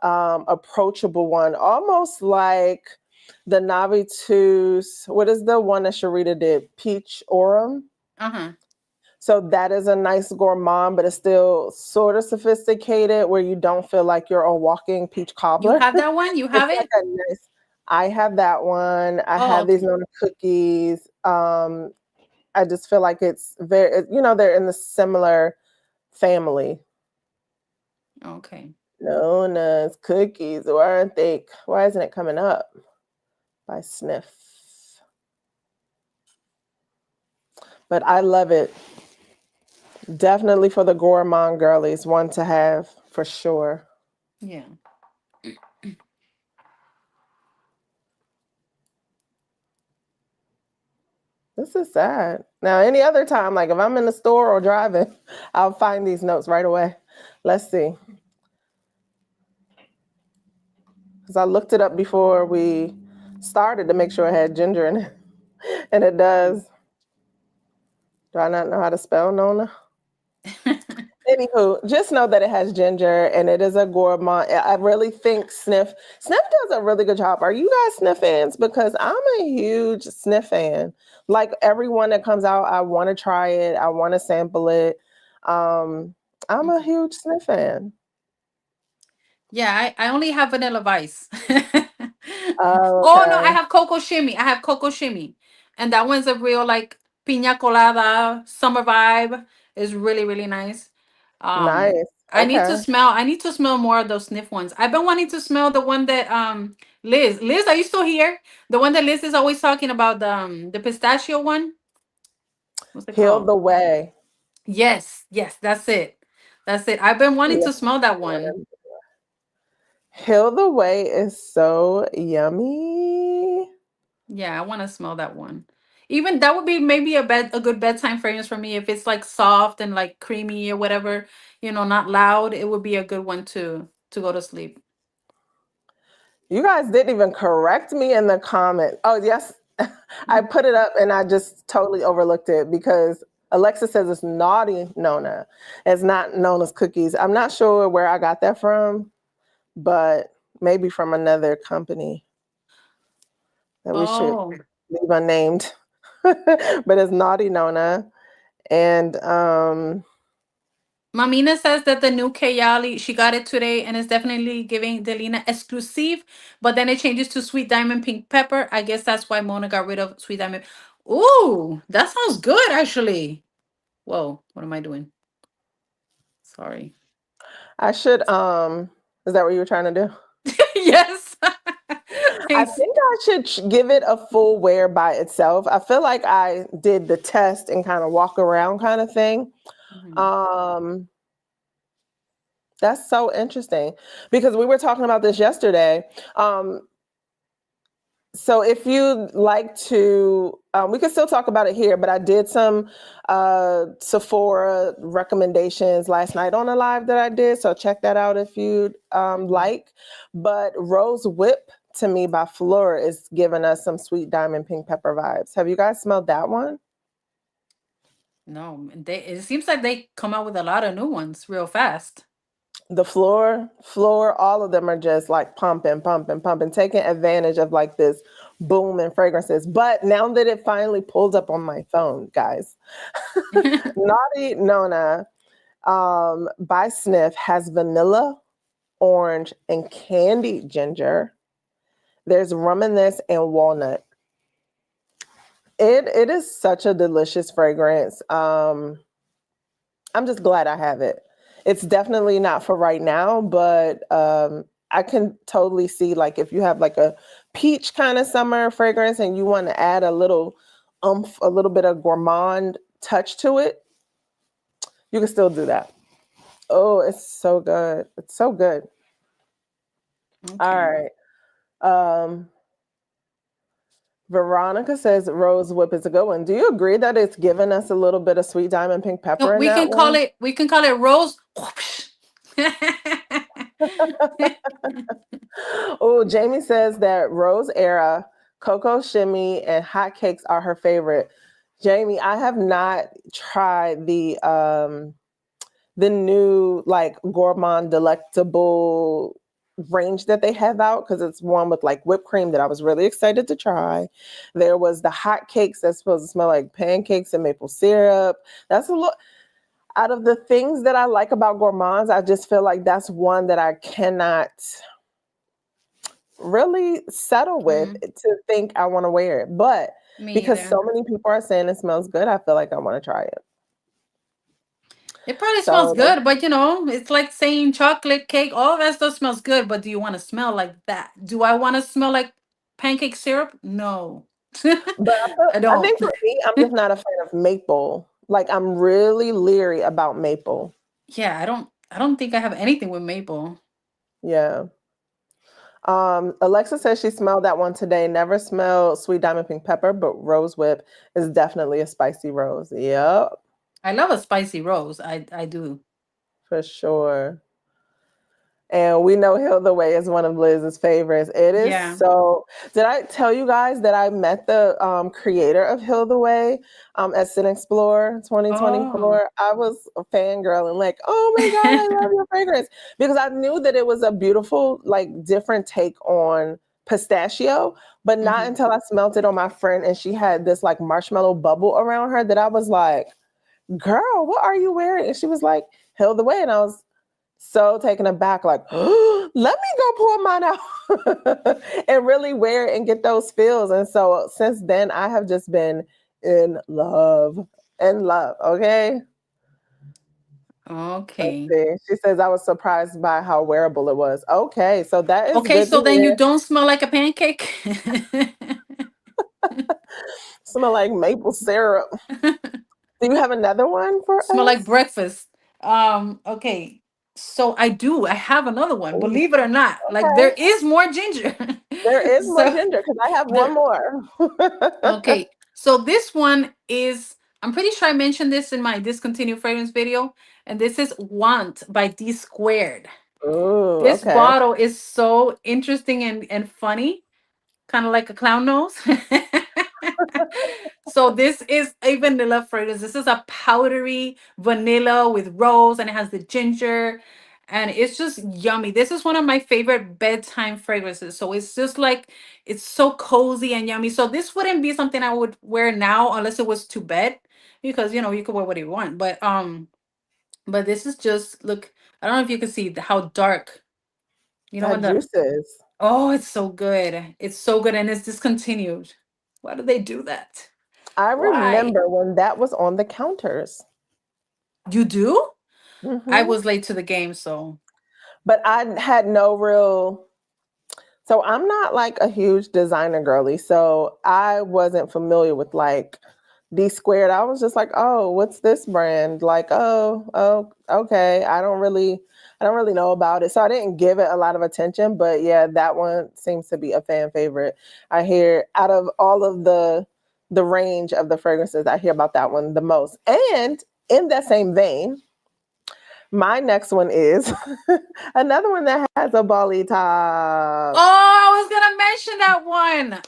approachable one, almost like the Navitus. What is the one that Sharita did? Peach Aurum. Uh-huh. So that is a nice gourmand, but it's still sort of sophisticated where you don't feel like you're a walking peach You cobbler. have that one? You It's have like it? a nice. I have that one. I Oh, have these okay. known cookies. I just feel like it's very, they're in the similar family. Okay. Known as cookies, or aren't they? Why isn't it coming up? By Sniff. But I love it. Definitely for the gourmand girlies, one to have for sure. Yeah. This is sad. Now, any other time, like if I'm in the store or driving, I'll find these notes right away. Let's see. Because I looked it up before we started to make sure it had ginger in it. And it does. Do I not know how to spell Nona? Anywho, just know that it has ginger and it is a gourmand. I really think Sniff does a really good job. Are you guys Sniff fans? Because I'm a huge Sniff fan. Like everyone that comes out, I want to try it. I want to sample it. Um, I'm a Okay. huge Sniff fan. Yeah, I only have Vanilla Vice. Oh, Oh no, I okay. have Coco Shimmy. I have Coco Shimmy. And that one's a real like pina colada summer vibe. It's really, really nice. Um, Nice. Okay. I need to smell more of those sniff ones. I've been wanting to smell the one that Liz, are you still here? The one that Liz is always talking about, the pistachio one. What's it Heal called? the Way. Yes, yes, that's it. That's it. I've been wanting Yeah. to smell that one. Heal the Way is so yummy. Yeah, I want to smell that one. Even that would be maybe a good bedtime fragrance for me if it's like soft and like creamy or whatever, not loud. It would be a good one to go to sleep. You guys didn't even correct me in the comment. Oh, yes. I put it up and I just totally overlooked it because Alexa says it's naughty Nona. It's not known as cookies. I'm not sure where I got that from, but maybe from another company that we should Oh, leave unnamed. But it's naughty Nona. And Mamina says that the new Kayali, she got it today and is definitely giving Delina exclusive, but then it changes to sweet diamond pink pepper. I guess that's why Mona got rid of sweet diamond. Ooh, that sounds good actually. Whoa, what am I doing? Sorry. I should is that what you were trying to do? Yes. I Thanks. think I should give it a full wear by itself. I feel like I did the test and kind of walk around kind of thing. Mhm. Um, that's so interesting because we were talking about this yesterday. So if you'd like to, we can still talk about it here, but I did some Sephora recommendations last night on a live that I did. So check that out if you'd like. But Rose Whip to me by Fleur is giving us some sweet diamond pink pepper vibes. Have you guys smelled that one? No, it seems like they come out with a lot of new ones real fast. The floor, all of them are just like pumping, pumping, pumping, taking advantage of like this boom in fragrances. But now that it finally pulled up on my phone, guys, Naughty Nona by Sniff has vanilla, orange, and candied ginger. There's rum in this and walnut. It is such a delicious fragrance. I'm just glad I have it. It's definitely not for right now, but I can totally see like if you have like a peach kind of summer fragrance and you want to add a little a little bit of gourmand touch to it, you can still do that. Oh, it's so good. It's so good. All Okay. right. Um, Veronica says Rose Whip is a good one. Do you agree that it's giving us a little bit of sweet diamond pink No, pepper in that one? we can call it rose. Oh, Jamie says that Rose Era, Cocoa Shimmy, and Hot Cakes are her favorite. Jamie, I have not tried the new like gourmand delectable range that they have out because it's one with like whipped cream that I was really excited to try. There was the hot cakes that's supposed to smell like pancakes and maple syrup. That's a lot. Out of the things that I like about gourmands, I just feel like that's one that I cannot really settle with Mhm. to think I want to wear it. But Me because either. so many people are saying it smells good, I feel like I want to try it. It probably smells So good, but it's like saying chocolate cake. All that stuff smells good, but do you want to smell like that? Do I want to smell like pancake syrup? No. but I I don't. think for me, I'm just not a fan of maple. Like I'm really leery about maple. Yeah, I don't think I have anything with maple. Yeah. Alexa says she smelled that one today. Never smelled sweet diamond pink pepper, but rose whip is definitely a spicy rose. Yep, I love a spicy rose. I do. for sure. And we know Heal the Way is one of Liz's favorites. It is Yeah. so. Did I tell you guys that I met the creator of Heal the Way at Sin Explore Oh. 2024? I was a fangirl and like, oh my God, I love your fragrance. Because I knew that it was a beautiful, like, different take on pistachio, but not Mhm. until I smelt it on my friend and she had this like marshmallow bubble around her that I was like, girl, what are you wearing? And she was like, Heal the Way. And I was so taken aback, like, let me go pull mine out and really wear it and get those feels. And so since then, I have just been in love. Okay. Let's Okay. see. She says I was surprised by how wearable it was. Okay, so that is Okay, good to so then you hear. don't smell like a pancake. Smell like maple syrup. Do you have another one for Smell like us? breakfast. Okay. So I do. I have another one. Ooh, Believe it or not. Like there okay. is more ginger. There is more So ginger because I have one there more. okay. So this one is I'm pretty sure I mentioned this in my discontinued fragrance video. And this is Want by D Squared. Ooh, This okay. bottle is so interesting and funny, kind of like a clown nose. So this is a vanilla fragrance. This is a powdery vanilla with rose, and it has the ginger, and it's just yummy. This is one of my favorite bedtime fragrances. So it's just like it's so cozy and yummy. So this wouldn't be something I would wear now unless it was to bed, because you could wear what you want. But this is just look. I don't know if you can see how dark. That When the juices. Oh, it's so good. It's so good, and it's discontinued. Why do they do that? I Why? remember when that was on the counters. You do? I Hmm. was late to the game, so But I had no real. So I'm not like a huge designer girly. So I wasn't familiar with like D Squared. I was just like, oh, what's this brand? Like, oh, okay. I don't really know about it. So I didn't give it a lot of attention. But yeah, that one seems to be a fan favorite. I hear out of all of the range of the fragrances, I hear about that one the most. And in that same vein, my next one is another one that has a bally top. I was gonna mention that one.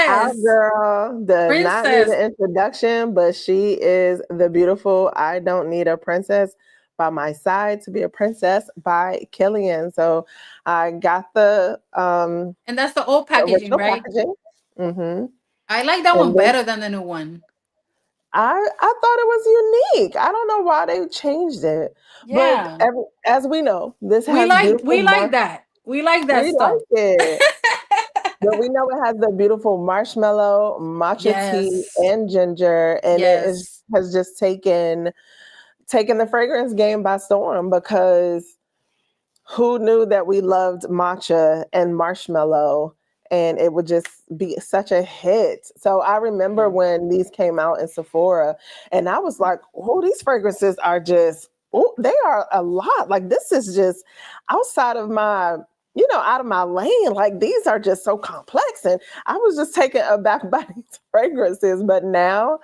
Our Yes, girl does not need Princess. an introduction, but she is the beautiful I Don't Need a Princess by My Side to Be a Princess by Killian. So I got And that's the old the packaging, original right? packaging. Hmm. I like that one And this better than the new one. I thought it was unique. I don't know why they changed it. But Yeah. as we know, this We has like beautiful we like that. We like that we stuff. like it. But we know it has the beautiful marshmallow, matcha tea, Yes. and ginger, and it is Yes. has just taken the fragrance game by storm because who knew that we loved matcha and marshmallow and it would just be such a hit. So I remember Yeah. when these came out in Sephora and I was like, oh, these fragrances are just, oh, they are a lot. Like this is just outside of my, out of my lane. Like these are just so complex. And I was just taken aback by these fragrances. But now,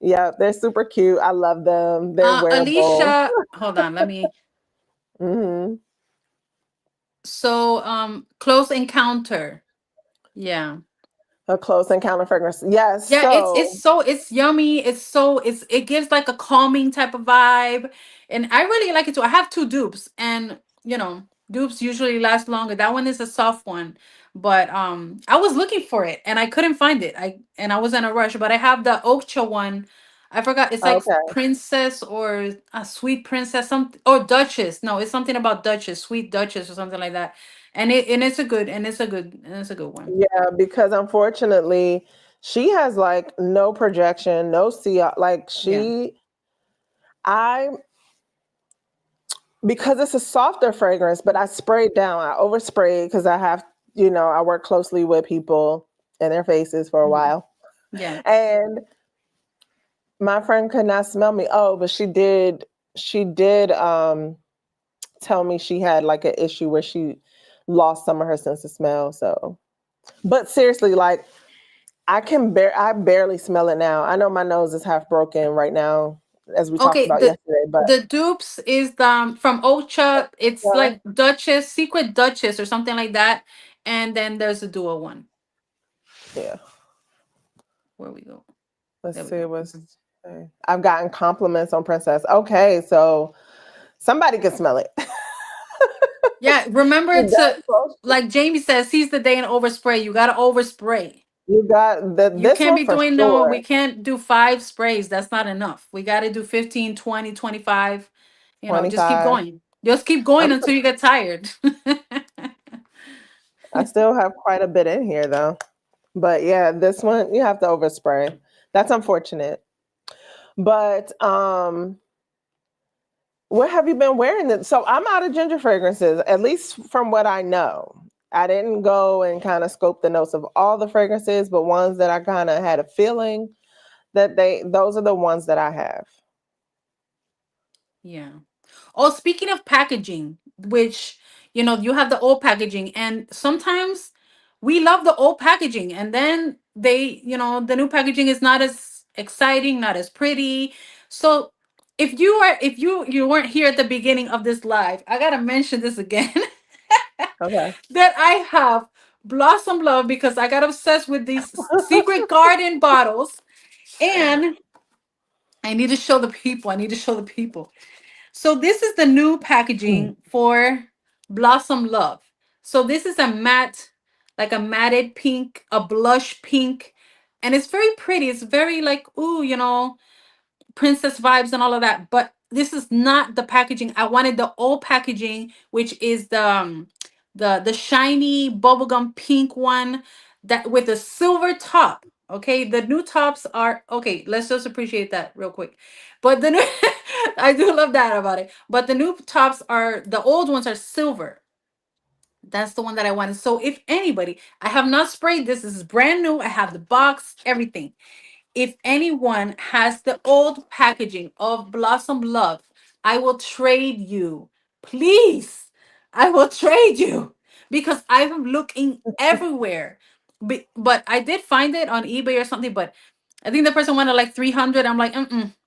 yeah, they're super cute. I love them. They're wearable. Alicia, hold on, let me Hmm. so Close Encounter. Yeah. A close encounter fragrance. Yes. Yeah, it's So, so it's yummy. It gives like a calming type of vibe, and I really like it too. I have two dupes, and dupes usually last longer. That one is a soft one, but I was looking for it and I couldn't find it. I was in a rush, but I have the Okcha one. I forgot. It's like okay. Princess or a Sweet Princess, something or Duchess. No, it's something about Duchess, Sweet Duchess or something like that. And it's a good one. Yeah, because unfortunately, she has like no projection, no CO. Like Yeah. I, because it's a softer fragrance, but I sprayed down. I oversprayed because I work closely with people and their faces for a Mhm. while. Yeah. And my friend could not smell me. Oh, but she did tell me she had like an issue where she lost some of her sense of smell. So, but seriously, like I barely smell it now. I know my nose is half broken right now, as we talked Okay, about the yesterday, but the dupes is from Ocha. It's uh, like Duchess, Secret Duchess, or something like that. And then there's a dual one. yeah, Where we go? let's There we see go. what's Mhm. I've gotten compliments on Princess. Okay, so somebody can smell it. Yeah, remember It to, does both. like Jamie says, seize the day and overspray. You gotta overspray. You got You this can't one be for doing no, we sure. can't do 5 sprays. That's not enough. We gotta do 15, 20, 25. Just keep 25. going. Just keep going I'm until you get tired. I still have quite a bit in here though. But yeah, this one you have to overspray. That's unfortunate. But What have you been wearing? So I'm out of ginger fragrances, at least from what I know. I didn't go and kind of scope the notes of all the fragrances, but ones that I kind of had a feeling that those are the ones that I have. Yeah. Oh, speaking of packaging, which, you have the old packaging, and sometimes we love the old packaging, and then the new packaging is not as exciting, not as pretty. So if you weren't here at the beginning of this live, I gotta mention this again. Okay. That I have Blossom Love because I got obsessed with these Secret Garden bottles, and I need to show the people. I need to show the people. So this is the new packaging for Blossom Love. So this is a matte, like a matted pink, a blush pink, and it's very pretty. It's very like, ooh, princess vibes and all of that. But this is not the packaging. I wanted the old packaging, which is the shiny bubblegum pink one that with a silver top. Okay, the new tops are okay. Let's just appreciate that real quick. But the new, I do love that about it. But the new tops are the old ones are silver. That's the one that I wanted. So if anybody, I have not sprayed this. This is brand new. I have the box, everything. If anyone has the old packaging of Blossom Love, I will trade you. Please, I will trade you because I'm looking everywhere. But I did find it on eBay or something, but I think the person wanted like 300. I'm like,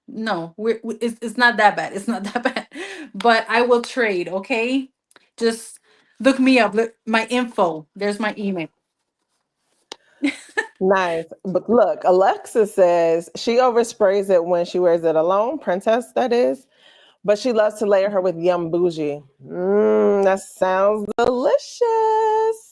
no, it's not that bad. It's not that bad. But I will trade, okay? Just look me up. Look, my info. There's my email. Nice. But look, Alexa says she oversprays it when she wears it alone, Princess, that is. But she loves to layer her with Yum Bougie. That sounds delicious.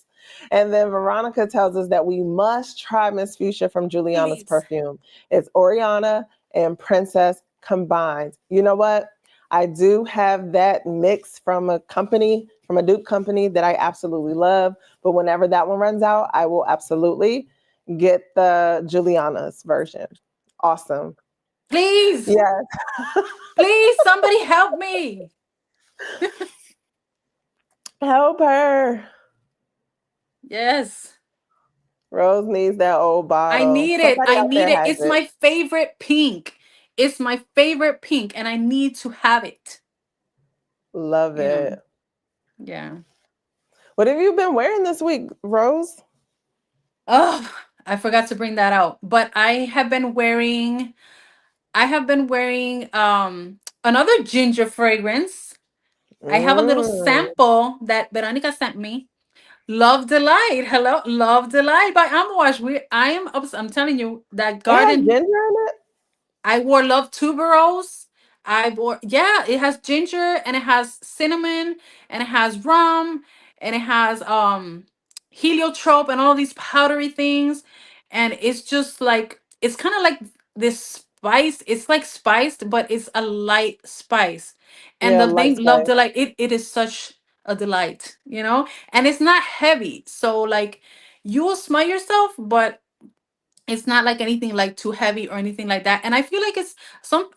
And then Veronica tells us that we must try Miss Fuchsia from Juliana's Please. perfume. It's Oriana and Princess combined. You know what? I do have that mix from a company, from a dupe company that I absolutely love. But whenever that one runs out, I will absolutely get the Juliana's version. Awesome. Please. Yes. Please, somebody help me. Help her. Yes. Rose needs that old I bottle. need it. Somebody I out need there it. has It's it. my favorite pink. It's my favorite pink, and I need to have it. Love You know. it. Yeah. What have you been wearing this week, Rose? Oh, I forgot to bring that out. But I have been wearing another ginger fragrance. I have a little Mm. sample that Veronica sent me. Love Delight. Hello, Love Delight by Amouage. I'm telling you that It has garden. ginger in it? I wore Love Tuberose. Yeah, it has ginger and it has cinnamon and it has rum and it has heliotrope and all these powdery things. And it's just like, it's kind of like this spice. It's like spiced, but it's a light spice. And Yeah, the light name Love spice. Delight, it is such a delight. And it's not heavy. So, like, you will smell yourself, but it's not like anything like too heavy or anything like that. And I feel like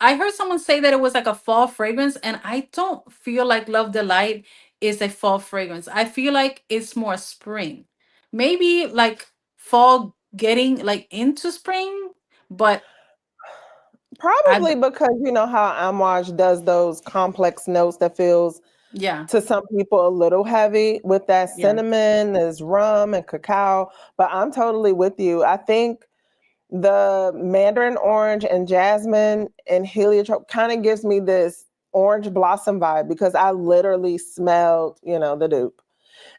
I heard someone say that it was like a fall fragrance, and I don't feel like Love Delight is a fall fragrance. I feel like it's more spring. Maybe like fall getting like into spring, but I Probably because you know how Amouage does those complex notes that feels yeah, to some people a little heavy with that yeah. cinnamon, there's rum and cacao. But I'm totally with you. I think the mandarin orange and jasmine and heliotrope kind of gives me this orange blossom vibe because I literally smelled, the dupe.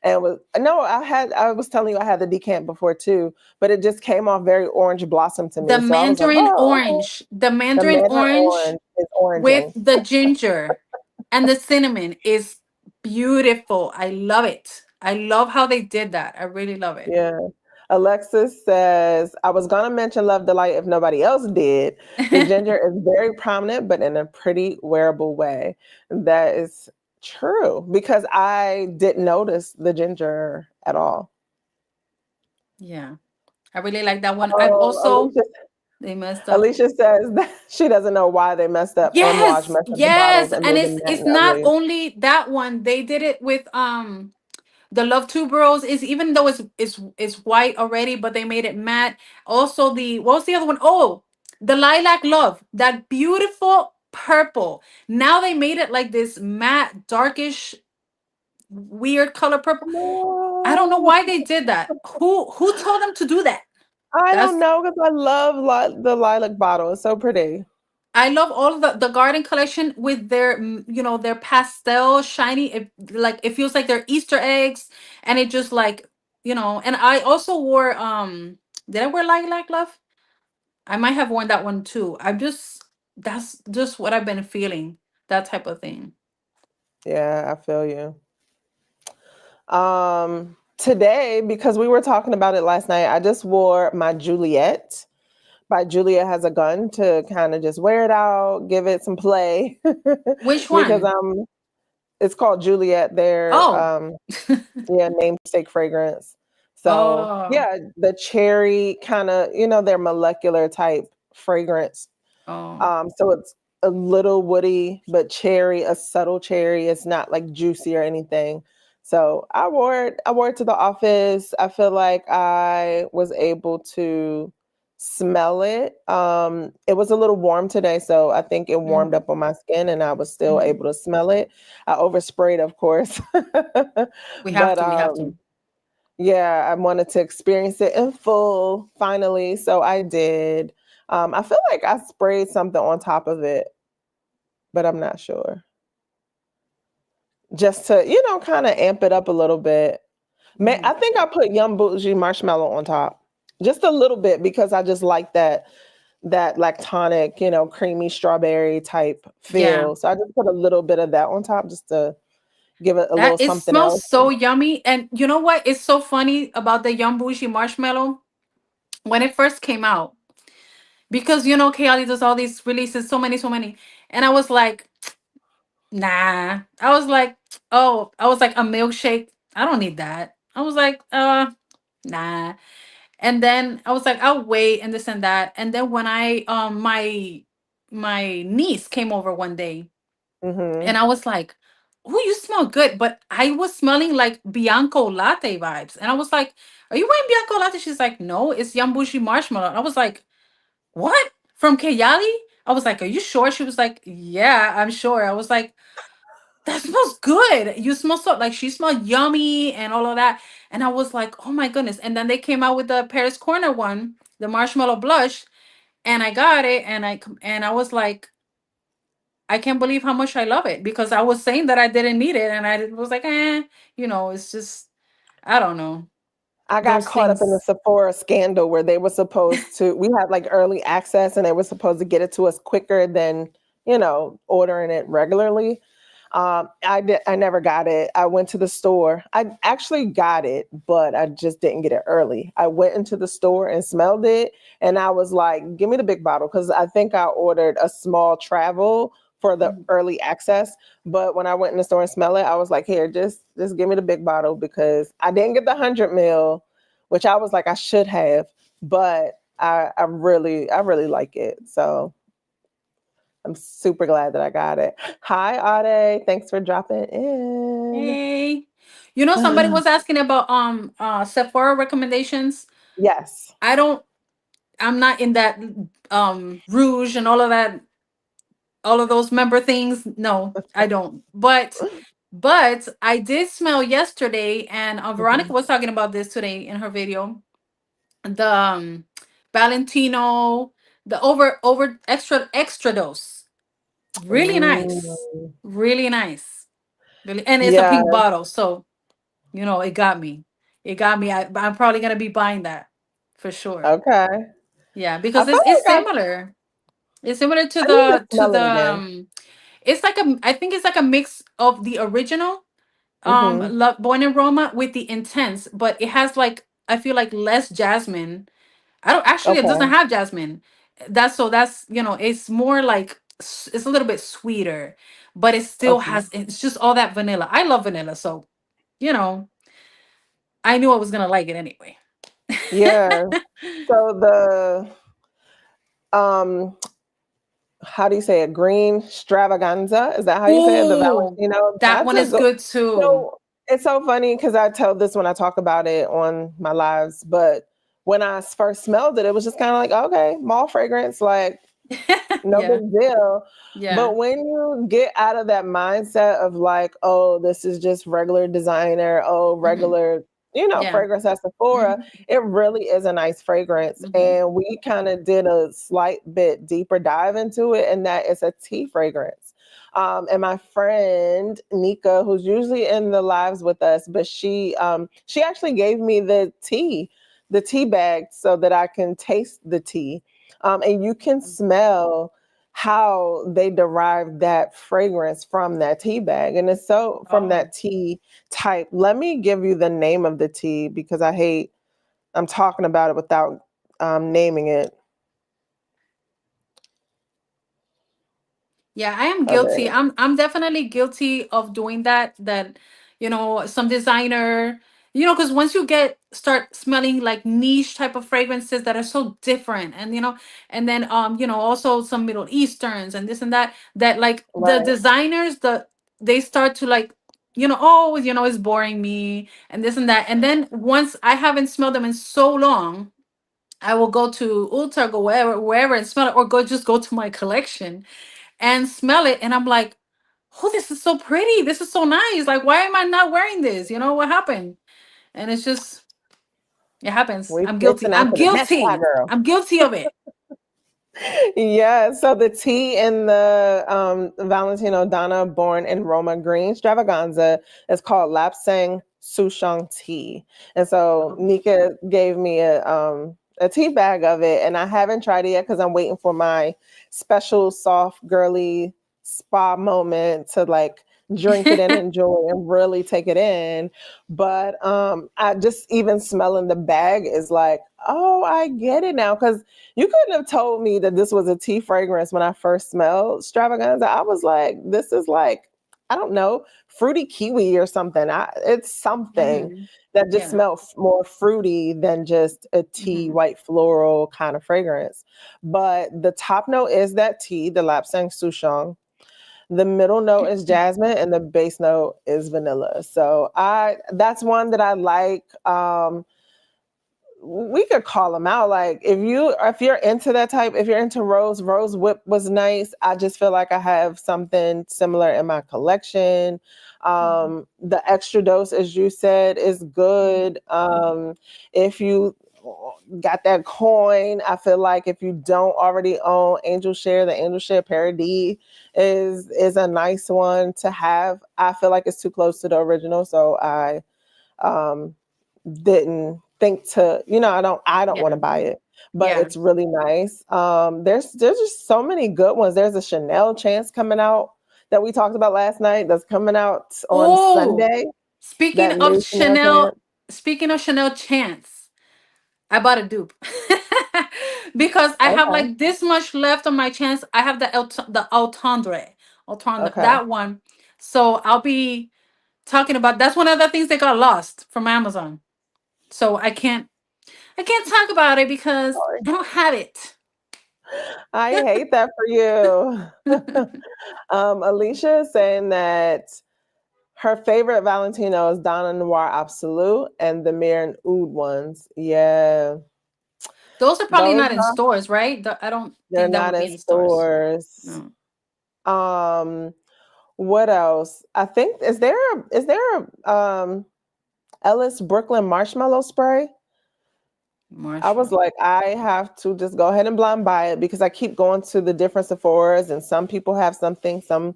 And it was no, I was telling you I had the decant before too, but it just came off very orange blossom to The me. So I was like, mandarin oh, okay. orange, the The mandarin mandarin orange orange is with oranging. the ginger and the cinnamon is beautiful. I love it. I love how they did that. I really love it. Yeah. Alexis says, I was going to mention Love Delight if nobody else did. The ginger is very prominent, but in a pretty wearable way. That is true because I didn't notice the ginger at all. Yeah, I really like that one. I've Oh, also, Alicia. They messed up. Alicia says that she doesn't know why they messed up. Amouage Yes, messed up the bottles yes, and and made them matte it's and not ugly. only that one. They did it with the Love Two Bros. Is even though it's white already, but they made it matte. Also, the what was the other one? Oh, the Lilac Love, that beautiful purple. Now they made it like this matte, darkish, weird color purple. I don't know No, why they did that. Who told them to do that? I don't That's know because I love the lilac bottle. It's so pretty. I love all of the garden collection with their their pastel shiny like it feels like they're Easter eggs, and it just like and I also wore did I wear Lilac Love? I might have worn that one too. I'm just That's just what I've been feeling, that type of thing. Yeah, I feel you. Today, because we were talking about it last night, I just wore my Juliet by Julia Has a Gun to kind of just wear it out, give it some play. Which Because one? it's called Juliet, their Oh. yeah, namesake fragrance. So Oh. yeah, the cherry kind of, their molecular type fragrance. Oh. So it's a little woody, but cherry, a subtle cherry. It's not like juicy or anything. So I wore it. I wore it to the office. I feel like I was able to smell it. It was a little warm today, so I think it warmed Mhm. up on my skin, and I was still Mhm. able to smell it. I oversprayed, of course, We have but to. We have to. yeah, I wanted to experience it in full finally, so I did. I feel like I sprayed something on top of it, but I'm not sure. Just to, kind of amp it up a little bit. I Mhm. think I put Yum Bougie marshmallow on top, just a little bit because I just like that lactonic, creamy strawberry type Yeah. feel. So I just put a little bit of that on top just to give it a That little it something smells else. so yummy. And you know what is so funny about the Yum Bougie marshmallow? When it first came out, because Kayali does all these releases, so many, so many. And I was like, nah. I was like a milkshake. I don't need that. I was like, nah. And then I was like, I'll wait and this and that. And then when I my niece came over one day Hmm. and I was like, "Oh, you smell good," but I was smelling like Bianco latte vibes, and I was like, "Are you wearing Bianco latte?" She's like, "No, it's Yambushi marshmallow." And I was like, "What? From Kayali?" I was like, "Are you sure?" She was like, "Yeah, I'm sure." I was like, "That smells good. You smell so like she smelled yummy and all of that." And I was like, "Oh my goodness!" And then they came out with the Paris Corner one, the marshmallow blush, and I got it, and I was like, I can't believe how much I love it because I was saying that I didn't need it, and I was like, it's just I don't know I got those caught up in the things. Sephora scandal where they were supposed to, we had like early access and they were supposed to get it to us quicker than, ordering it regularly. I never got it. I went to the store. I actually got it, but I just didn't get it early. I went into the store and smelled it, and I was like, "Give me the big bottle," because I think I ordered a small travel for the Mhm. early access. But when I went in the store and smelled it, I was like, "Here, just give me the big bottle," because I didn't get the 100 ml, which I was like, I should have, but I really like it. So I'm super glad that I got it. Hi, Ade. Thanks for dropping in. Hey, somebody was asking about Sephora recommendations. Yes. I don't. I'm not in that Rouge and all of those member things. No, I don't. But I did smell yesterday, and Veronica Mhm. was talking about this today in her video. The Valentino, the over extra dose, really nice, Mm. really nice, really, and it's a Yeah. pink bottle, so it got me. It got me. I'm probably gonna be buying that for sure. Okay. Yeah, I because feel it's like similar. It's similar I need to to smell the it again. it's like I think it's like a mix of the original Hmm. Born in Roma with the intense, but it has like I feel like less jasmine. I don't actually it doesn't Okay. have jasmine. That's it's more like it's a little bit sweeter, but it still Okay. has it's just all that vanilla. I love vanilla, so you know, I knew I was gonna like it anyway. Yeah. So um how do you say it? Green Stravaganza. Is that how you say it? The Ooh, Valentino. that That's one a is good. good too. So it's so funny because I tell this when I talk about it on my lives, but when I first smelled it, it was just kind of like, okay, mall fragrance, like no Yeah, big deal. yeah. But when you get out of that mindset of like, oh, this is just regular designer, oh, Hmm. regular, Yeah. fragrance at Sephora, Hmm. it really is a nice fragrance. Hmm. And we kind of did a slight bit deeper dive into it, and that is a tea fragrance. And my friend Nika, who's usually in the lives with us, but she actually gave me the tea bag so that I can taste the tea, and you can smell how they derive that fragrance from that tea bag. And it's so from Oh. that tea type. Let me give you the name of the tea because I'm talking about it without naming it. Yeah, I am Of guilty. it. I'm definitely guilty of doing that. That, some designer, because once you start smelling like niche type of fragrances that are so different, and and then also some Middle Easterns and this and that, that like the Right. designers, they start to like, oh, it's boring me and this and that. And then once I haven't smelled them in so long, I will go to Ulta, go wherever and smell it, or go to my collection and smell it, and I'm like, oh, this is so pretty, this is so nice, like, why am I not wearing this? What happened? And it's just, it happens. We I'm guilty, mixing out i'm to the next fly guilty girl. i'm guilty of it. Yeah, so the tea in the Valentino Donna Born in Roma Green Stravaganza is called Lapsang Souchong tea. And so Oh. Nika gave me a tea bag of it, and I haven't tried it yet because I'm waiting for my special soft girly spa moment to like drink it and enjoy and really take it in. But I just even smelling the bag is like, oh, I get it now. Because you couldn't have told me that this was a tea fragrance when I first smelled Stravaganza. I was like, this is like, I don't know, fruity kiwi or something. It's something Hmm. that just Yeah. smells more fruity than just a tea, Hmm. white floral kind of fragrance. But the top note is that tea, the Lapsang Souchong. The middle note is jasmine and the base note is vanilla. So that's one that I like. We could call them out. Like if you're into that type, if you're into Rose Whip was nice. I just feel like I have something similar in my collection. The extra dose, as you said, is good. If you got that coin, I feel like if you don't already own Angel Share, the Angel Share Paradis is a nice one to have. I feel like it's too close to the original, so I um didn't think to, I don't want Yeah. to buy it, but Yeah. it's really nice. There's just so many good ones. There's a Chanel Chance coming out that we talked about last night that's coming out on Oh, Sunday. speaking That of new Chanel Chanel, Chance. speaking of Chanel Chance, I bought a dupe. Because I have Okay. like this much left on my chance. I have the Altendre, Okay. that one. So I'll be talking about, that's one of the things that got lost from Amazon. So I can't talk about it because Sorry. I don't have it. I hate that for you. Alicia is saying that her favorite Valentino is Donna Noir Absolute and the Mir and Oud ones. Yeah, Those are probably those not in stores, right? I don't they're think that not would be in in stores. stores. No. Um, what else? I think is there a Ellis Brooklyn marshmallow spray? I was Marshmallow. like, I have to just go ahead and blind buy it because I keep going to the different Sephora's and some people have something, some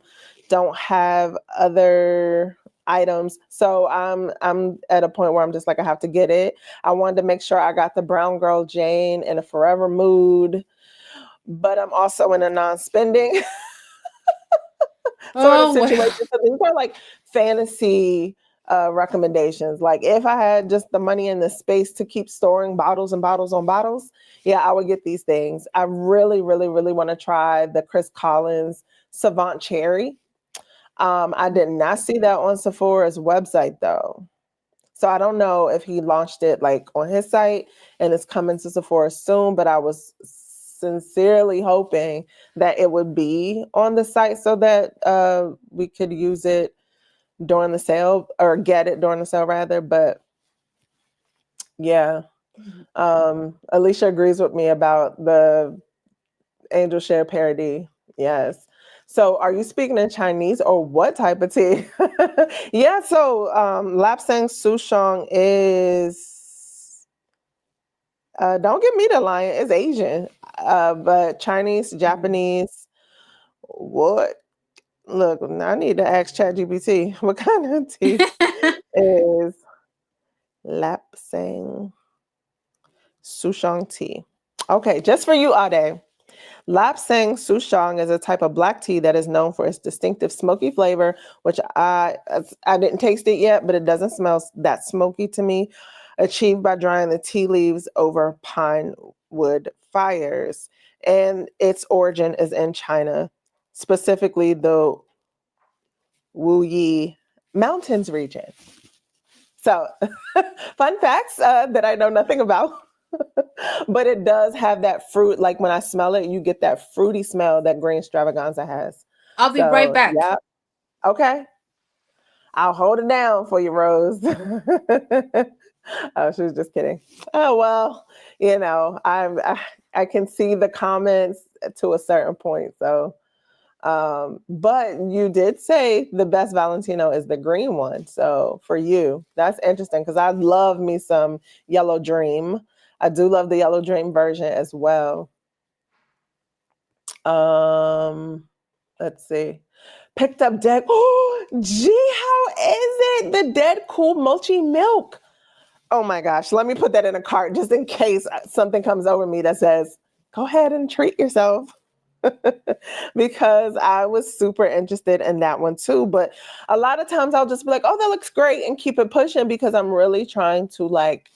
don't have other items. So I'm at a point where I'm just like I have to get it. I wanted to make sure I got the Brown Girl Jane in a forever mood, but I'm also in a non-spending sort of Oh situation. well. So these are like fantasy recommendations. Like if I had just the money and the space to keep storing bottles and bottles on bottles, yeah, I would get these things. I really, really, really want to try the Chris Collins Savant Cherry. I did not see that on Sephora's website though. So I don't know if he launched it like on his site and it's coming to Sephora soon, but I was sincerely hoping that it would be on the site so that we could use it during the sale or get it during the sale rather. But yeah, Alicia agrees with me about the angel share parody. Yes. So are you speaking in Chinese or what type of tea? Yeah, so Lapsang Souchong is don't give me the line, it's Asian. But Chinese, Japanese, what? Look, I need to ask ChatGPT what kind of tea is Lapsang Souchong tea. Okay, just for you, Ade. Lapsang Souchong is a type of black tea that is known for its distinctive smoky flavor, which I didn't taste it yet, but it doesn't smell that smoky to me. Achieved by drying the tea leaves over pine wood fires, and its origin is in China, specifically the Wuyi Mountains region. So, fun facts that I know nothing about. But it does have that fruit. Like when I smell it, you get that fruity smell that Green Extravaganza has. I'll be right So, back. yeah. Okay. I'll hold it down for you, Rose. Oh, she was just kidding. Oh, well, I can see the comments to a certain point. So, but you did say the best Valentino is the green one. So for you, that's interesting because I love me some Yellow Dream. I do love the Yellow Dream version as well. Let's see. Picked up Dead. Oh, gee, how is it? The Dead Cool Mochi Milk. Oh my gosh. Let me put that in a cart just in case something comes over me that says, go ahead and treat yourself. Because I was super interested in that one too. But a lot of times I'll just be like, oh, that looks great and keep it pushing because I'm really trying to like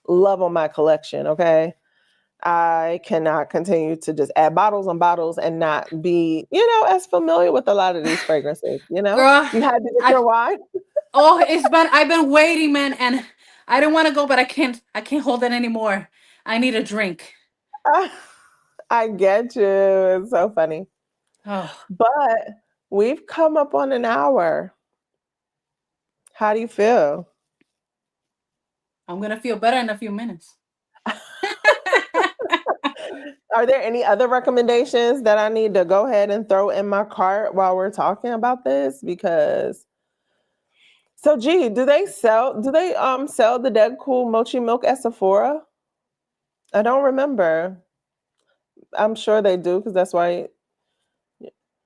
love on my collection. Okay. I cannot continue to just add bottles on bottles and not be, as familiar with a lot of these fragrances, Girl, You had to get I your wine? I've been waiting, man, and I don't want to go, but I can't hold it anymore. I need a drink. I get you. It's so funny. Oh, But we've come up on an hour. How do you feel? I'm gonna feel better in a few minutes. Are there any other recommendations that I need to go ahead and throw in my cart while we're talking about this? Because so gee, do they sell the Dead Cool Mochi Milk at Sephora? I don't remember. I'm sure they do because that's why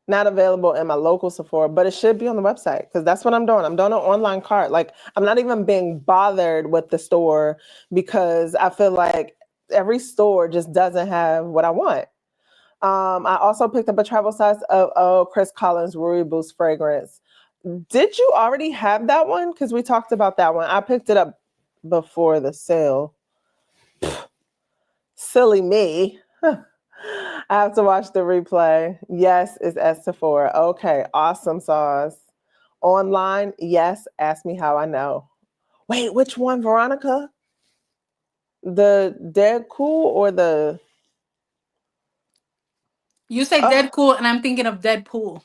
not available in my local Sephora, but it should be on the website because that's what I'm doing. I'm doing an online cart. Like I'm not even being bothered with the store because I feel like every store just doesn't have what I want. I also picked up a travel size of Chris Collins Ruby Boost fragrance. Did you already have that one? Because we talked about that one. I picked it up before the sale. Silly me. I have to watch the replay. Yes, it's at Sephora. Okay, awesome sauce. Online, yes. Ask me how I know. Wait, which one, Veronica? The Dead Cool or the... You say dead cool, and I'm thinking of Deadpool.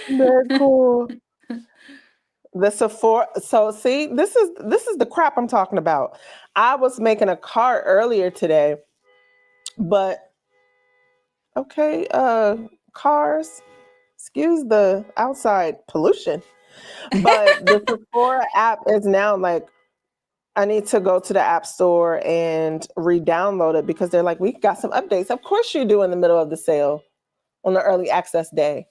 Dead Cool. The Sephora. So see, this is the crap I'm talking about. I was making a cart earlier today, but okay, cars, excuse the outside pollution. But the Sephora app is now like I need to go to the app store and re-download it because they're like, we got some updates. Of course you do in the middle of the sale on the early access day.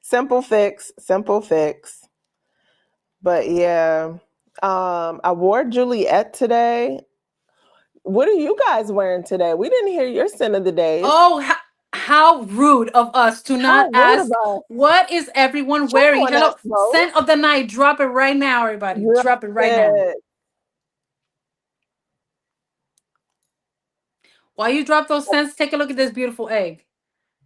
Simple fix. But yeah, I wore Juliet today. What are you guys wearing today? We didn't hear your scent of the days. Oh, how rude of us to How not rude of ask us. what is everyone wearing. Someone Hello, else knows. scent of the night. Drop it right now, everybody. Drop it right now. It. While you drop those scents, take a look at this beautiful egg.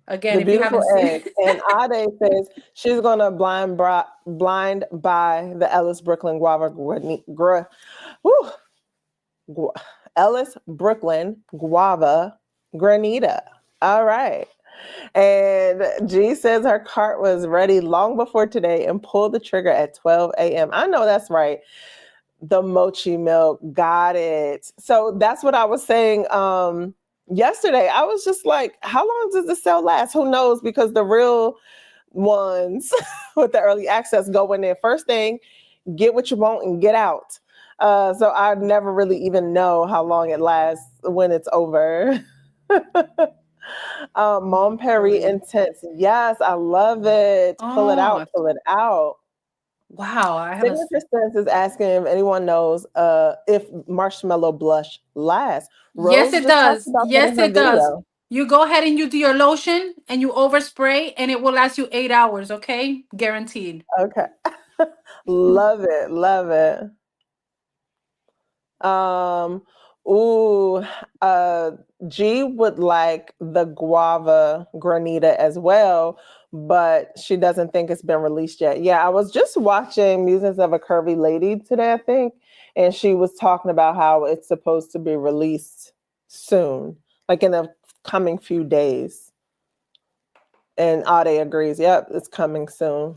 Again, The if you beautiful haven't seen. egg. And Ade says she's gonna blind buy the Ellis Brooklyn Guava. Woo. Gu- Ellis Brooklyn Guava Granita. All right. And G says her cart was ready long before today and pulled the trigger at 12 a.m. I know that's right. The mochi milk. Got it. So that's what I was saying yesterday. I was just like, how long does the sale last? Who knows? Because the real ones with the early access go in there first thing, get what you want and get out. So I never really even know how long it lasts when it's over. Mom Perry Intense. Yes, I love it. Pull it out, Oh, pull it out. wow. I haven't. Signature Sense is asking if anyone knows if Marshmallow Blush lasts. Yes, Rose it just talked does. about that in Yes, her it does. video. You go ahead and you do your lotion and you overspray, and it will last you 8 hours. Okay, guaranteed. Okay. Love it. Love it. Um, ooh, uh, G would like the guava granita as well, but she doesn't think it's been released yet. Yeah, I was just watching Musings of a Curvy Lady today, I think, and she was talking about how it's supposed to be released soon, like in the coming few days. And Ade agrees, yep, it's coming soon.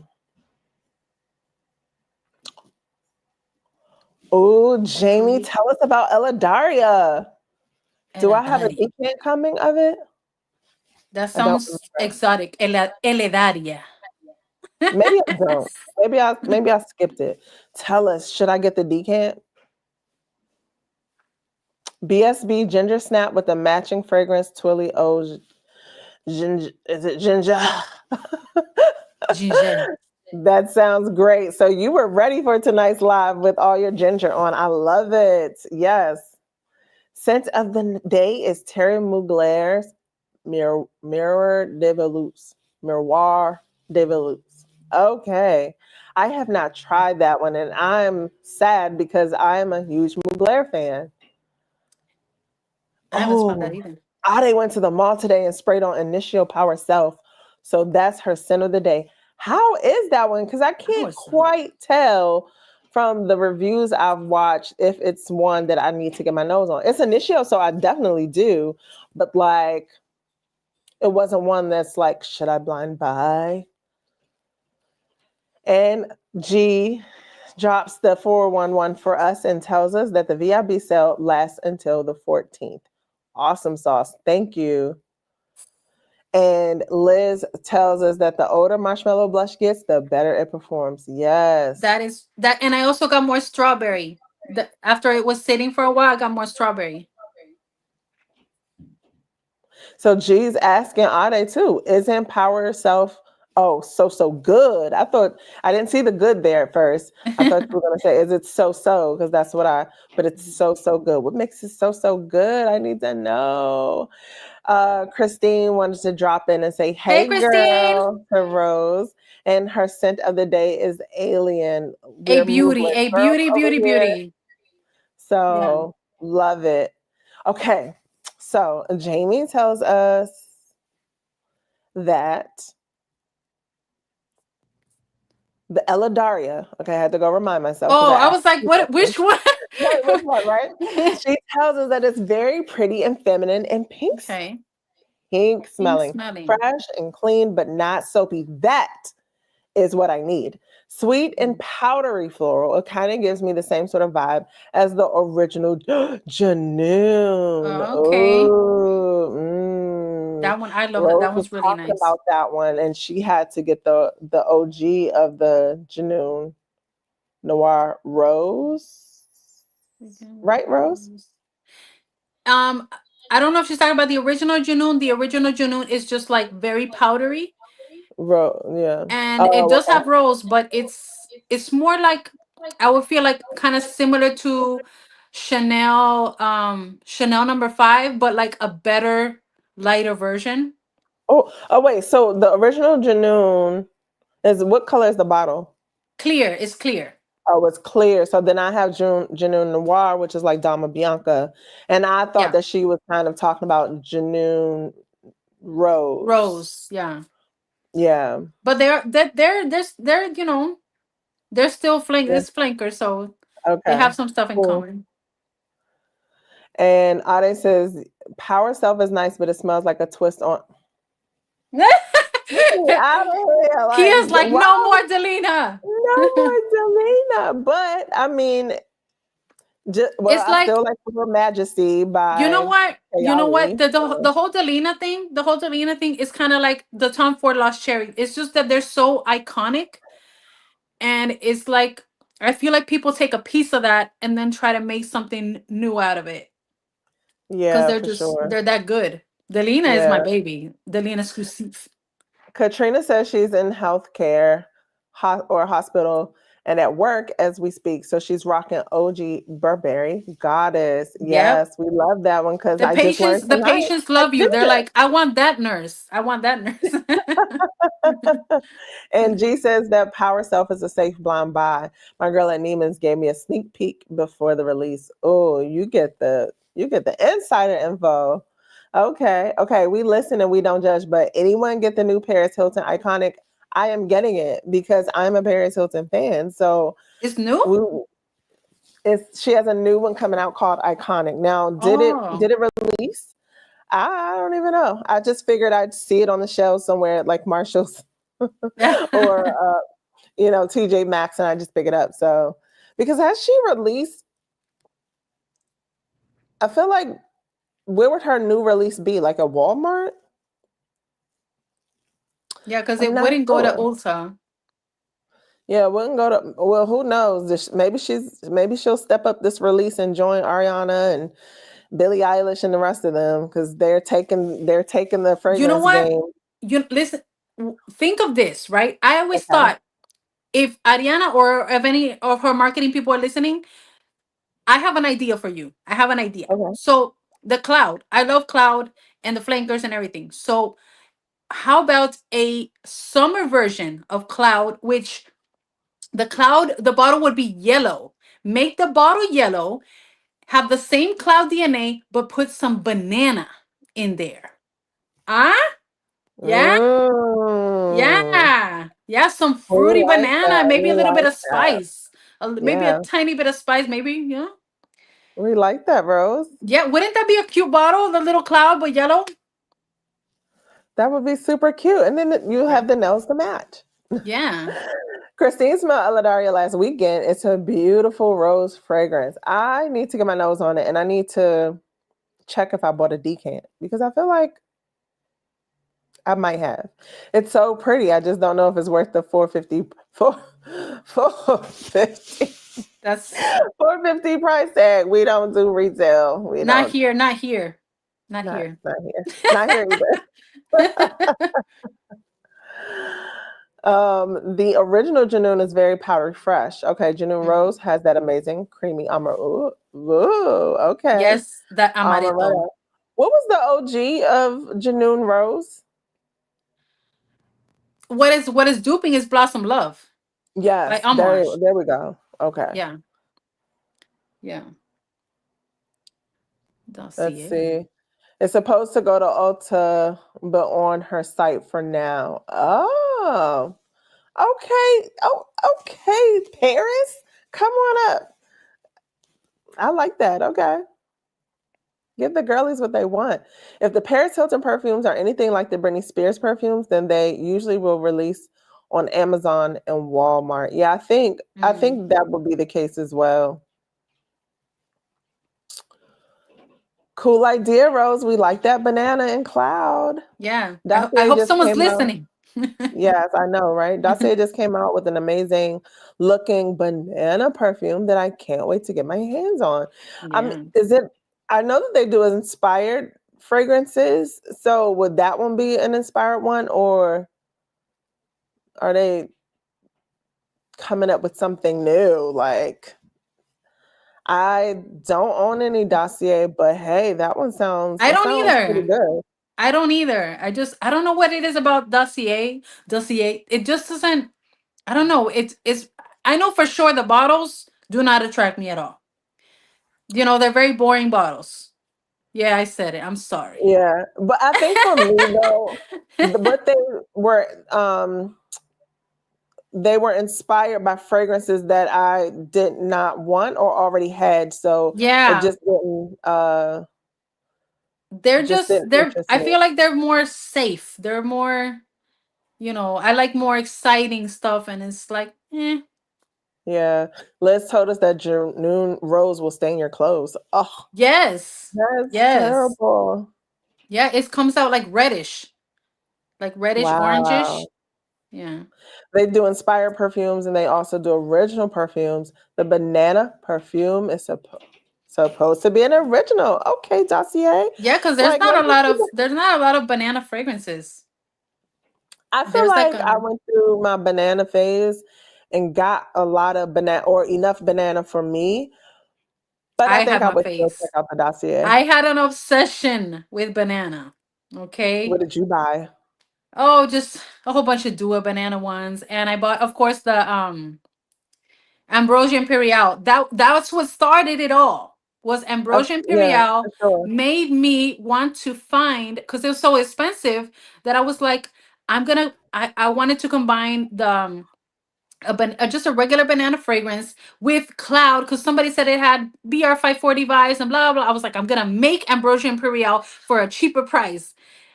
Oh, Jamie, tell us about Eladaria. Do I have a Eledaria. decant coming of it? That I don't sounds remember. exotic. Eledaria. Maybe I don't. Maybe I skipped it. Tell us, should I get the decant? BSB ginger snap with a matching fragrance Twilly O ginger. Is it ginger? Ginger. That sounds great. So you were ready for tonight's live with all your ginger on. I love it. Yes. Scent of the day is Terry Mugler's Mirror de Velours. Miroir de Velours. Okay. I have not tried that one, and I'm sad because I am a huge Mugler fan. I haven't smelled that Oh, either. Ade went to the mall today and sprayed on Initio Power Self. So that's her scent of the day. How is that one? Because I How can't is that? quite tell from the reviews I've watched if it's one that I need to get my nose on. It's Initio, so I definitely do. But like, it wasn't one that's like, should I blind buy? And G drops the 411 for us and tells us that the VIB sale lasts until the 14th. Awesome sauce. Thank you. And Liz tells us that the older Marshmallow Blush gets, the better it performs. Yes. That is that, and I also got more strawberry. After it was sitting for a while, I got more strawberry. So G's asking Ade too, isn't Power Yourself so good? I didn't see the good there at first. I thought you were gonna say, is it so? Because that's what but it's so good. What makes it so good? I need to know. Christine wanted to drop in and say, Hey, hey Christine. girl, to Rose. And her scent of the day is Alien. A We're beauty, movement a girls beauty, over beauty, here. beauty. Yeah. So love it. Okay. So Jamie tells us that the Eladaria, okay, I had to go remind myself because Oh, I I asked was like, two what? questions. Which one? Right, which one, right? She tells us that it's very pretty and feminine and Okay. pink Pink smelling, smelling. fresh and clean, but not soapy. That is what I need. Sweet and powdery floral. It kind of gives me the same sort of vibe as the original Janoon. Okay. Oh, That one, I love that. Rose That was one's really talking nice. about that one, and she had to get the OG of the Janoon Noir Rose. Right, Rose? Um, I don't know if she's talking about the original Junoon. The original Junoon is just like very powdery, Yeah. and it Oh, does have rose, but it's more like, I would feel like kind of similar to Chanel number 5, but like a better, lighter version. wait. So the original Janoon is what color is the bottle? Clear, it's clear. Oh, it's clear. So then I have Janoon Noir, which is like Dama Bianca. And I thought Yeah, that she was kind of talking about Janoon Rose. rose. Yeah, Yeah. but they're they're still Yeah. it's flankers, so they Okay. have some stuff in Cool. common. And Ade says, Power Self is nice, but it smells like a twist on. Get me out of here. Like, Kia's like, no wow, more Delina. no more Delina. But I mean, well, It's I like, still like Her Majesty you know by what? You know what? Kayali. The whole Delina thing is kind of like the Tom Ford Lost Cherry. It's just that they're so iconic, and it's like I feel like people take a piece of that and then try to make something new out of it because Yeah, for sure. they're that good. Delina is my Yeah. baby. Delina exclusive. Katrina says she's in healthcare or hospital and at work as we speak. So she's rocking OG Burberry Goddess. Yep. Yes, we love that one because I just learned The tonight. patients I love you. They're ginger. like, I want that nurse. I want that nurse. And G says that Power Self is a safe blind buy. My girl at Neiman's gave me a sneak peek before the release. Oh, you get the insider info. Okay, okay. We listen and we don't judge, but anyone get the new Paris Hilton Iconic? I am getting it because I'm a Paris Hilton fan. So It's new? we, she has a new one coming out called Iconic. Now, did it Oh. did it release? I don't even know. I just figured I'd see it on the shelf somewhere at like Marshall's or TJ Maxx, and I just pick it up. So because has she released? I feel like where would her new release be? Like a Walmart? Yeah, because I'm it not wouldn't go to sure. Ulta. Yeah, wouldn't go to. Well, who knows? Maybe she'll step up this release and join Ariana and Billie Eilish and the rest of them because they're taking the You know fragrance what? game. You listen, think of this, right? I always Okay. thought if Ariana or if any of her marketing people are listening, I have an idea for you. I have an idea. Okay. So the cloud, I love cloud and the flankers and everything. So how about a summer version of cloud, which the bottle would be yellow. Make the bottle yellow, have the same cloud DNA, but put some banana in there. Ah, yeah, Mm, yeah, some we fruity like banana, that. maybe We a little bit like of that. spice, maybe a Yeah, tiny bit of spice, maybe, yeah. we like that, Rose. Yeah, wouldn't that be a cute bottle? The little cloud, but yellow. That would be super cute. And then you Yeah, have the nails to match. yeah, Christine smelled Eladaria last weekend. It's a beautiful rose fragrance. I need to get my nose on it and I need to check if I bought a decant because I feel like I might have. It's so pretty. I just don't know if it's worth the 450 450 that's 450 price tag. We don't do retail. We not don't here, not here, not not here. not here. Not here either. The original Janoon is very powdery fresh. Okay, Janoon Mhm. Rose has that amazing creamy amber. Ooh, ooh, okay. Yes, that amaretto. Amaretta. What was the OG of Janoon Rose? What is duping is Blossom Love by Yes, there, Amouage. there we go. Okay, Yeah, yeah. let's Dossier. see. It's supposed to go to Ulta, but on her site for now. Oh, okay. Oh, okay, Paris. Come on up. I like that. Okay. Give the girlies what they want. If the Paris Hilton perfumes are anything like the Britney Spears perfumes, then they usually will release on Amazon and Walmart. Yeah, I Mm. think that would be the case as well. Cool idea, Rose. We like that banana and cloud. Yeah, I Dossier hope just someone's came out. listening. Yes, I know, right? Dossier just came out with an amazing looking banana perfume that I can't wait to get my hands on. Yeah. Is it? I know that they do inspired fragrances. So would that one be an inspired one, or are they coming up with something new? Like I don't own any Dossier, but hey, that one sounds I that don't sounds pretty either. good. I don't either. I don't know what it is about Dossier. Dossier. It just doesn't. I don't know. It's. I know for sure the bottles do not attract me at all. They're very boring bottles. Yeah, I said it. I'm sorry. Yeah, but I think for me though, what they were they were inspired by fragrances that I did not want or already had. So it Yeah. just didn't They're interest I me. feel like they're more safe. They're more, I like more exciting stuff, and it's like, Yeah. Liz told us that June Rose will stain your clothes. Oh, yes. that's Yes. terrible. Yeah, it comes out like reddish, orangish. Wow. Yeah. They do inspired perfumes and they also do original perfumes. The banana perfume is supposed to be an original. Okay, Dossier. Yeah, because Like maybe people, there's not a lot of banana fragrances. I feel There's like like I a went through my banana phase and got a lot of banana or enough banana for me, but I I think had I my would still check face. out the Dossier. I had an obsession with banana. Okay. What did you buy? Oh, just a whole bunch of Dua banana ones. And I bought, of course, the Ambrosia Imperial. That's what started it all. Was Ambrosia Yeah, Imperial for sure. made me want to find, because it was so expensive that I was like, I wanted to combine the just a regular banana fragrance with cloud, because somebody said it had BR 540 vibes and blah blah. I was like, I'm gonna make Ambrosia Imperial for a cheaper price,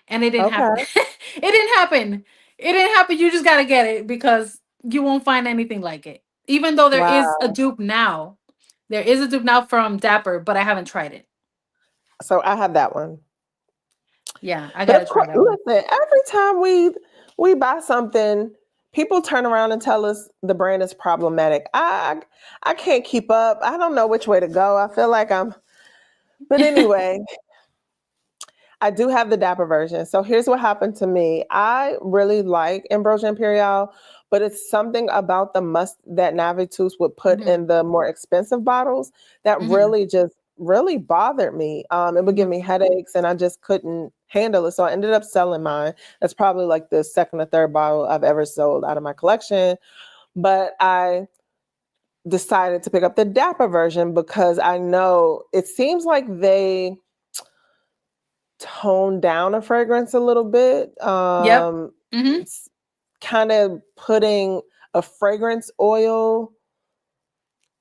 and it didn't happen. Okay. It didn't happen. It didn't happen. You just gotta get it because you won't find anything like it. Even though there is a Wow. dupe now, there is a dupe now from Dapper, but I haven't tried it. So I have that one. Yeah, I But gotta of try course, that one. listen, every time we buy something, people turn around and tell us the brand is problematic. I can't keep up. I don't know which way to go. I feel like I'm but anyway, I do have the Dapper version. So here's what happened to me. I really like Ambrosia Imperial, but it's something about the musk that Navitus would put Hmm. in the more expensive bottles that Hmm. really just really bothered me. It would give me headaches and I just couldn't handle it. So I ended up selling mine. That's probably like the second or third bottle I've ever sold out of my collection. But I decided to pick up the Dapper version because I know it seems like they tone down a fragrance a little bit. Yep. Hmm. It's kind of putting a fragrance oil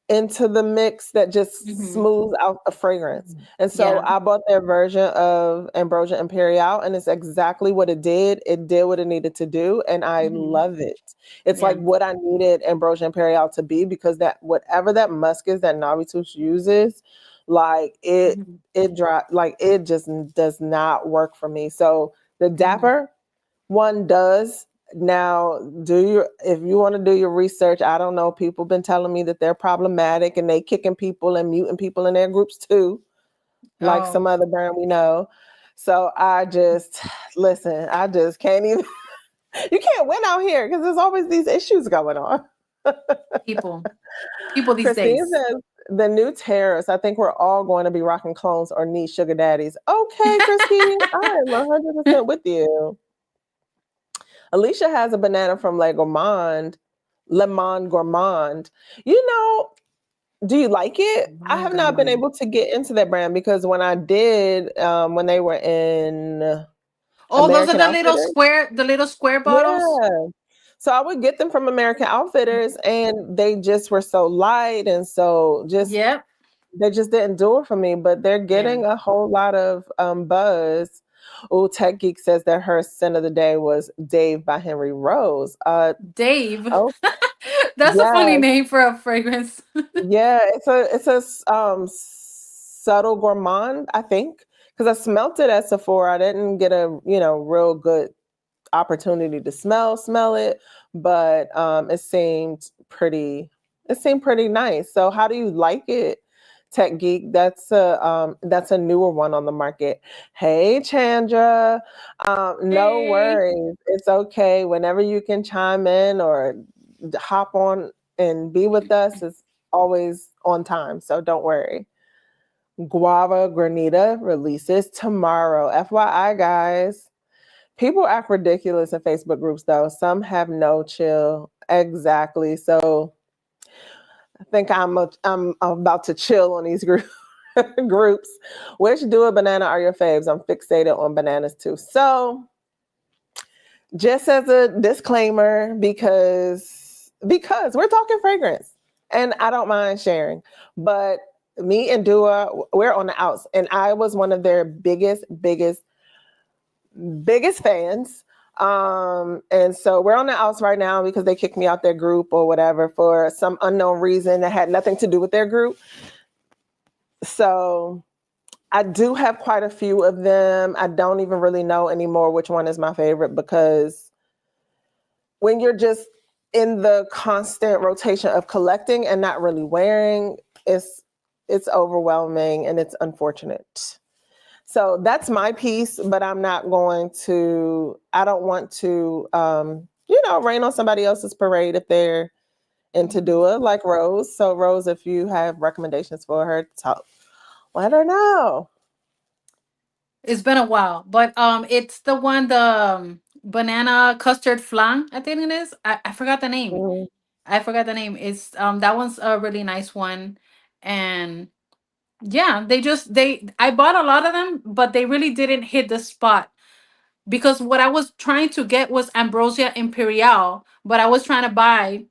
into the mix that just Hmm. smooths out a fragrance. And so Yeah. I bought their version of Ambrosia Imperial and it's exactly what it did. It did what it needed to do and I Hmm. love it. It's like Yeah. what I needed Ambrosia Imperial to be because that whatever that musk is that Navitus uses, like Hmm. it dry like it just does not work for me. So the Hmm. Dapper one does. Now, if you want to do your research, I don't know. People been telling me that they're problematic and they kicking people and muting people in their groups too, like Oh, some other brand we know. So I just listen. I just can't even. You can't win out here because there's always these issues going on. people. People these Christine days. says the new tariffs. I think we're all going to be rocking clones or niche sugar daddies. Okay, Christine, I am 100% with you. Alicia has a banana from Le Monde Gourmand. You know, do you like it? I My have not been God. able to get into that brand because when I did, when they were in Oh, those are American Outfitters, the little square bottles. yeah. So I would get them from American Outfitters and they just were so light and so just Yep. they just didn't do it for me, but they're Yeah. getting a whole lot of buzz. Oh, Tech Geek says that her scent of the day was Dave by Henry Rose. Dave. Oh, That's a funny yes. name for a fragrance. Yeah, subtle gourmand, I think, because I smelt it at Sephora. I didn't get a real good opportunity to smell it, but it seemed pretty nice. So how do you like it, Tech Geek? That's a newer one on the market. Hey Chandra, no Hey. worries. It's okay. Whenever you can chime in or hop on and be with us is always on time. So don't worry. Guava Granita releases tomorrow. FYI, guys. People act ridiculous in Facebook groups, though. Some have no chill. Exactly. So I think I'm about to chill on these groups. Which Dua banana are your faves? I'm fixated on bananas too. So just as a disclaimer, because because we're talking fragrance and I don't mind sharing. But me and Dua, we're on the outs, and I was one of their biggest fans. And so we're on the outs right now because they kicked me out their group or whatever for some unknown reason that had nothing to do with their group. So I do have quite a few of them. I don't even really know anymore which one is my favorite, because when you're just in the constant rotation of collecting and not really wearing, it's overwhelming and it's unfortunate. So that's my piece, but I don't want to, rain on somebody else's parade if they're into Dua, like Rose. So Rose, if you have recommendations for her, let her know. It's been a while, but it's the one, the banana custard flan, I think it is. I forgot the name. Mhm. I forgot the name. It's that one's a really nice one. And yeah, they I bought a lot of them, but they really didn't hit the spot, because what I was trying to get was Ambrosia Imperial, but I was trying to buy,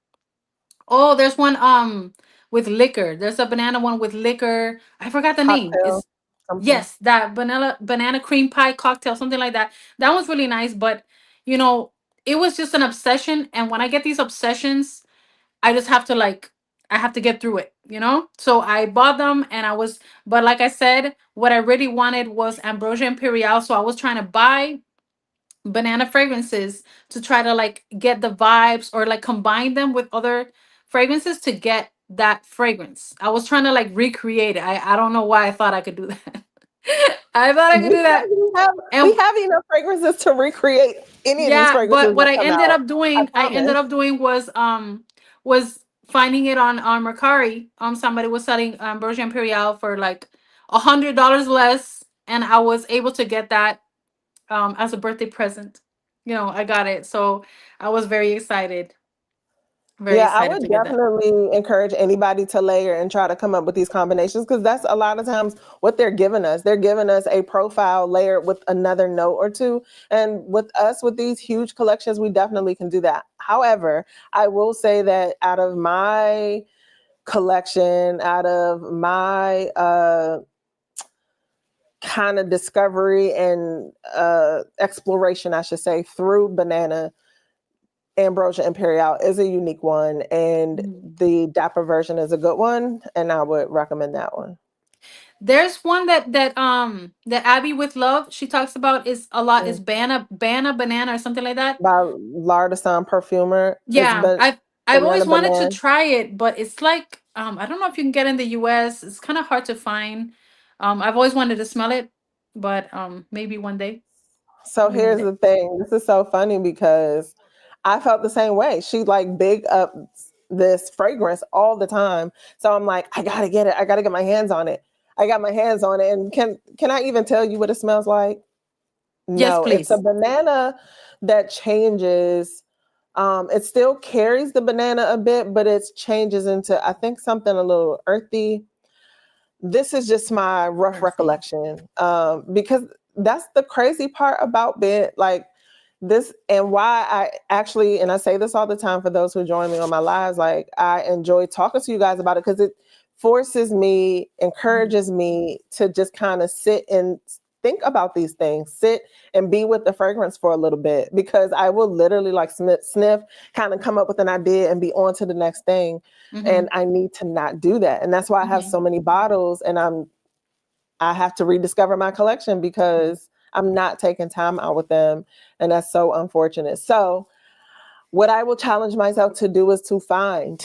oh, there's one with liquor. There's a banana one with liquor. I forgot the name. Cocktail, It's something. yes, that banana cream pie cocktail, something like that. That one's really nice, but you know, it was just an obsession, and when I get these obsessions, I just have to like I have to get through it, you know? So I bought them, and but like I said, what I really wanted was Ambrosia Imperial, so I was trying to buy banana fragrances to try to like get the vibes, or like combine them with other fragrances to get that fragrance. I was trying to like recreate it. I don't know why I thought I could do that. I thought I could We do that. we And have enough fragrances to recreate any of these yeah, but fragrances what that come out. I I ended promise. up doing was finding it on Mercari. Somebody was selling Ambrosia Imperial for like $100 less, and I was able to get that as a birthday present. You know, I got it. So I was very Yeah, I excited would to get that. definitely encourage anybody to layer and try to come up with these combinations, because that's a lot of times what they're giving us. They're giving us a profile layered with another note or two. And with us, with these huge collections, we definitely can do that. However, I will say that out of my collection, out of my kind of discovery and exploration, I should say, through Banana, Ambrosia Imperial is a unique one, and Mhm. the Dapper version is a good one, and I would recommend that one. There's one that Abby with Love she talks about is a lot, is Mm. Bana Banana or something like that. By Lardisson Perfumer. It's Yeah, been I've Banana always wanted to Banana. try it, but it's like I don't know if you can get in the US. It's kind of hard to find. I've always wanted to smell it, but maybe one day. So Maybe one here's day. the thing. This is so funny because I felt the same way. She like big up this fragrance all the time. So I'm like, I gotta get it. I gotta get my hands on it. I got my hands on it. And can I even tell you what it smells like? Yes, No, it's a please. banana that changes. It still carries the banana a bit, but it changes into, I think, something a little earthy. This is just my rough Earthy. recollection, because that's the crazy part about being like this, and why I actually, and I say this all the time for those who join me on my lives, like I enjoy talking to you guys about it because it forces me, Mhm. encourages me to just kind of sit and think about these things, sit and be with the fragrance for a little bit, because I will literally like sniff, kind of come up with an idea and be on to the next thing. And Mhm. I need to not do that. And that's why I have so Mhm. many bottles, and I have to rediscover my collection because I'm not taking time out with them. And that's so unfortunate. So, what I will challenge myself to do is to find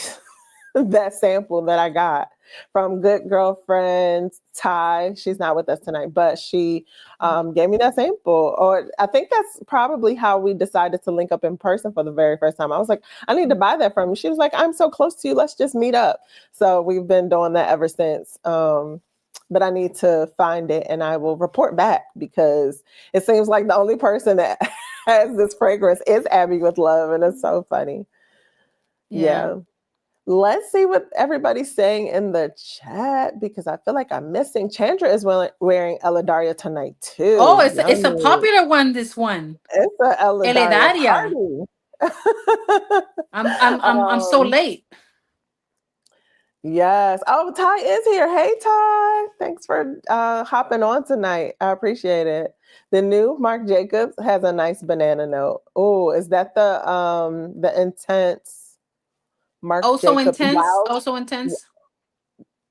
that sample that I got from good girlfriend Ty. She's not with us tonight, but she gave me that sample. Or I think that's probably how we decided to link up in person for the very first time. I was like, I need to buy that from you. She was like, I'm so close to you. Let's just meet up. So we've been doing that ever since. But I need to find it and I will report back, because it seems like the only person that has this fragrance is Abby with Love. And it's so funny. Yeah. Yeah. Let's see what everybody's saying in the chat, because I feel like I'm missing. Chandra is wearing Eladaria tonight Oh, too. it's a Yummy. popular one. This one, It's a Eladaria Eledaria. party. I'm so um, late. yes. Oh, Ty is here. Hey, Ty. Thanks for hopping on tonight. I appreciate it. The new Marc Jacobs has a nice banana note. Oh, is that the intense Oh, Marc so Jacobs intense. wild Oh, so intense.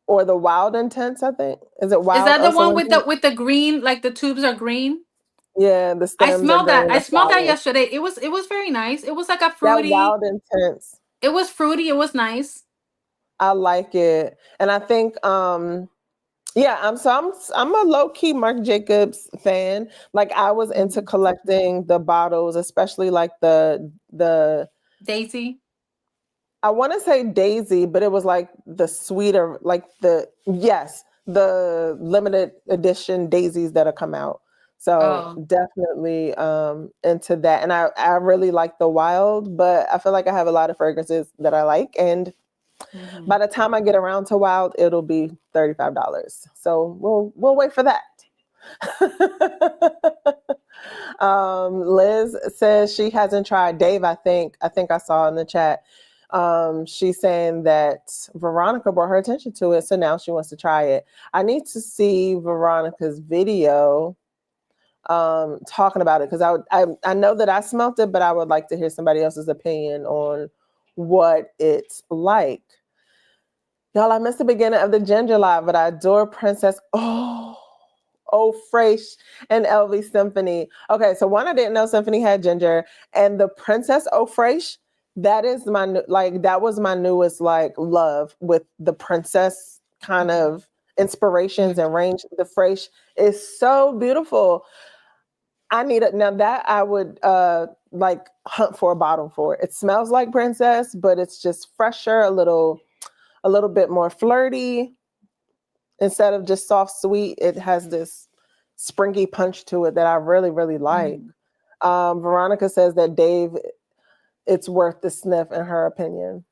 or the wild intense? I think is it Is wild? that the Also one with intense. the green? Like the tubes are green. Yeah, the I stems are smelled that. green. I The smelled that flowers. yesterday. It was very nice. It was like a That fruity. wild intense. It was fruity. It was nice. I like it, and I think yeah, I'm a low key Marc Jacobs fan. Like I was into Mhm. collecting the bottles, especially like the Daisy. I want to say Daisy, but it was like the sweeter, like the limited edition daisies that have come out. So Oh. definitely into that. And I really like the wild, but I feel like I have a lot of fragrances that I like. And by Mhm. the time I get around to wild, it'll be $35. So we'll wait for that. Liz says she hasn't tried Dave. I think I saw in the chat. She's saying that Veronica brought her attention to it, so now she wants to try it. I need to see Veronica's video talking about it because I know that I smelt it, but I would like to hear somebody else's opinion on what it's like. Y'all, I missed the beginning of the Ginger Live, but I adore Princess. Oh, Fresh and LV Symphony. Okay, so one, I didn't know Symphony had ginger, and the Princess Oh Fresh. That is that was my newest like love with the princess kind Mhm. of inspirations Mhm. and range. The Fresh is so beautiful. I need it now. That I would like hunt for a bottle for. It smells like princess, but it's just fresher, a little bit more flirty instead of just soft sweet. It has this springy punch to it that I really really like. Mhm. Veronica says that Dave, it's worth the sniff in her opinion.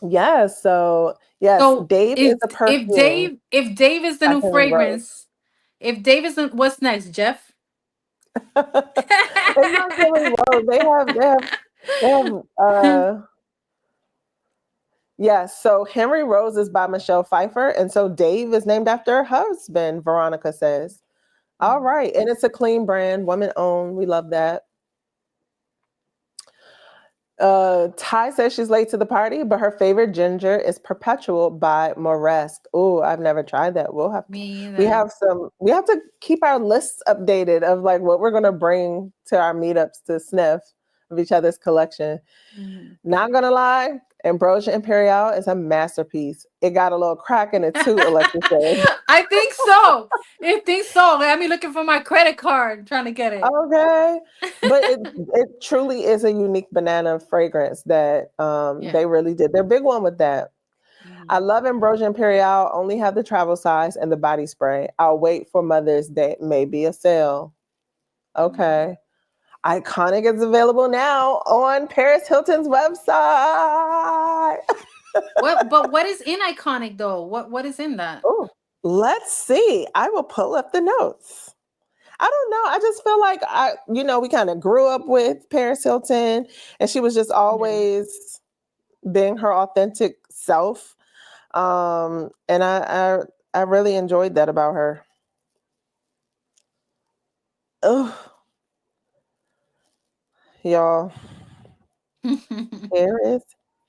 Yes, so yes, So Dave is a perfume. if Dave is the I new can rose. fragrance, if Dave is the, what's next, Jeff? It's not really rose. They have yes, so Henry Rose is by Michelle Pfeiffer, and so Dave is named after her husband, Veronica says. All right, and it's a clean brand, woman owned. We love that. Ty says she's late to the party, but her favorite ginger is Perpetual by Moresque. Oh, I've never tried that. Me We either. have we have to keep our lists updated of like what we're gonna bring to our meetups to sniff of each other's collection. Mhm. Not gonna lie, Ambrosia Imperial is a masterpiece. It got a little crack in it too, Alexa said. I think so. I think so. Let me looking for my credit card, trying to get it. Okay. But it truly is a unique banana fragrance that Yeah. they really did. They're big one with that. I Mhm. love Ambrosia Imperial, only have the travel size and the body spray. I'll wait for Mother's Day. Maybe a sale. Mhm. Okay. Iconic is available now on Paris Hilton's website. What is in iconic though? What is in that? Oh, let's see. I will pull up the notes. I don't know. I just feel like we kind of grew up with Paris Hilton, and she was just Yeah. always being her authentic self. And I really enjoyed that about her. Oh, y'all, Paris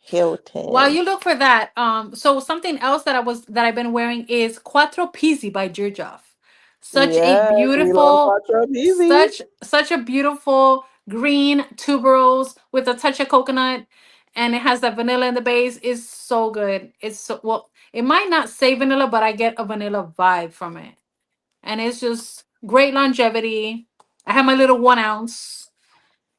While Hilton. you look for that, so something else that I've been wearing is Quattro Pizzi by Jirjoff. Such a Yes, we love beautiful, Quattro Easy. such a beautiful green tuberose with a touch of coconut, and it has that vanilla in the base. It's so good. It's so well. It might not say vanilla, but I get a vanilla vibe from it, and it's just great longevity. I have my little 1 ounce.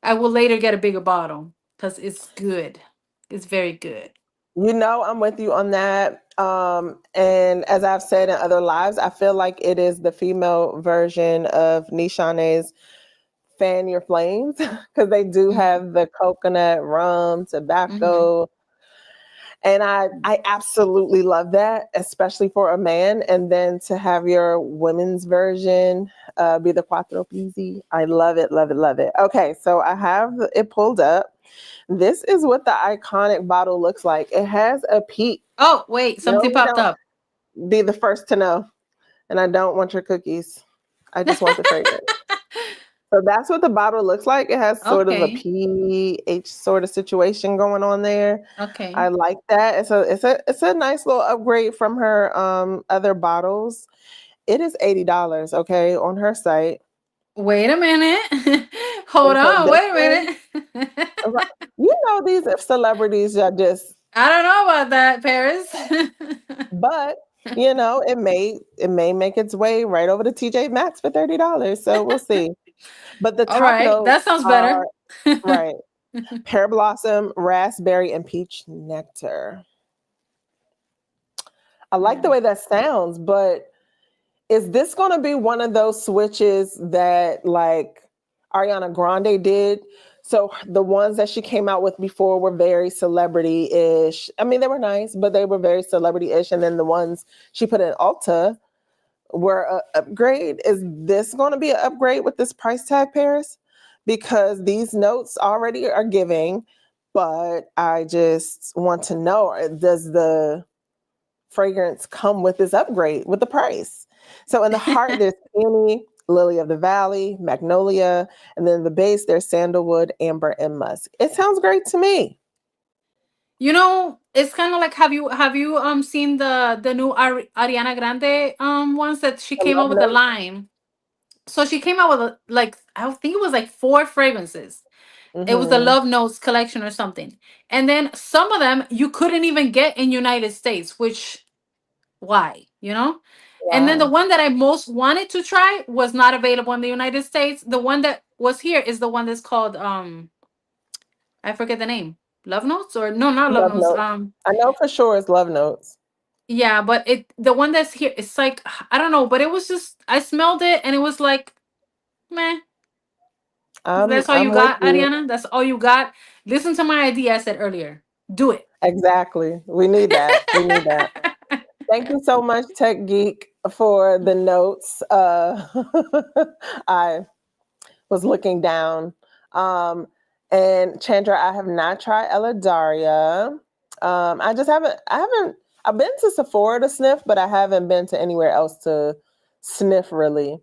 I will later get a bigger bottle because it's good. It's very good. I'm with you on that. And as I've said in other lives, I feel like it is the female version of Nishane's Fan Your Flames because they do Mhm. have the coconut, rum, Mhm. tobacco. And I absolutely love that, especially for a man. And then to have your women's version be the Quattro Pizzi. I love it, love it, love it. Okay, so I have it pulled up. This is what the iconic bottle looks like. It has a peak. Oh, wait, No, something you popped don't. up. Be the first to know. And I don't want your cookies. I just want the fragrance. So that's what the bottle looks like. It has sort of a Okay. pH sort of situation going on there. Okay. I like that. It's a nice little upgrade from her other bottles. It is $80, okay, on her site. Wait a minute. Hold And so on. this Wait a one, minute. you know, these celebrities are just, I don't know about that, Paris. but you know, it may make its way right over to TJ Maxx for $30. So we'll see. But the All top right. notes That sounds better. are right. Pear blossom, raspberry, and peach nectar. I like the Yeah. way that sounds, but is this going to be one of those switches that like Ariana Grande did? So the ones that she came out with before were very celebrity-ish. I mean, they were nice, but they were very celebrity-ish. And then the ones she put in Ulta were an upgrade. Is this going to be an upgrade with this price tag, Paris? Because these notes already are giving, but I just want to know, does the fragrance come with this upgrade with the price? So in the heart, there's peony, lily of the valley, magnolia, and then the base, there's sandalwood, amber, and musk. It sounds great to me. It's kind of like, have you seen the new Ariana Grande ones that she I came love out with the notes. line. So she came out with like, I think it was like four fragrances. It was the Mm-hmm. Love Notes collection or something. And then some of them you couldn't even get in United States, which why, you know? And then the Wow. one that I most wanted to try was not available in the United States. The one that was here is the one that's called I forget the name. Love Notes, or no, not Love Love Notes. notes. I know for sure it's love notes. Yeah, but the one that's here, it's like, I don't know, but it was just, I smelled it and it was like, meh. I'm That's all you I'm with got, you. Ariana? That's all you got? Listen to my idea I said earlier. Do it. Exactly. We need that. We need that. Thank you so much, Tech Geek, for the notes. I was looking down. Um, and Chandra, I have not tried Ella Daria. I just haven't, I've been to Sephora to sniff, but I haven't been to anywhere else to sniff really.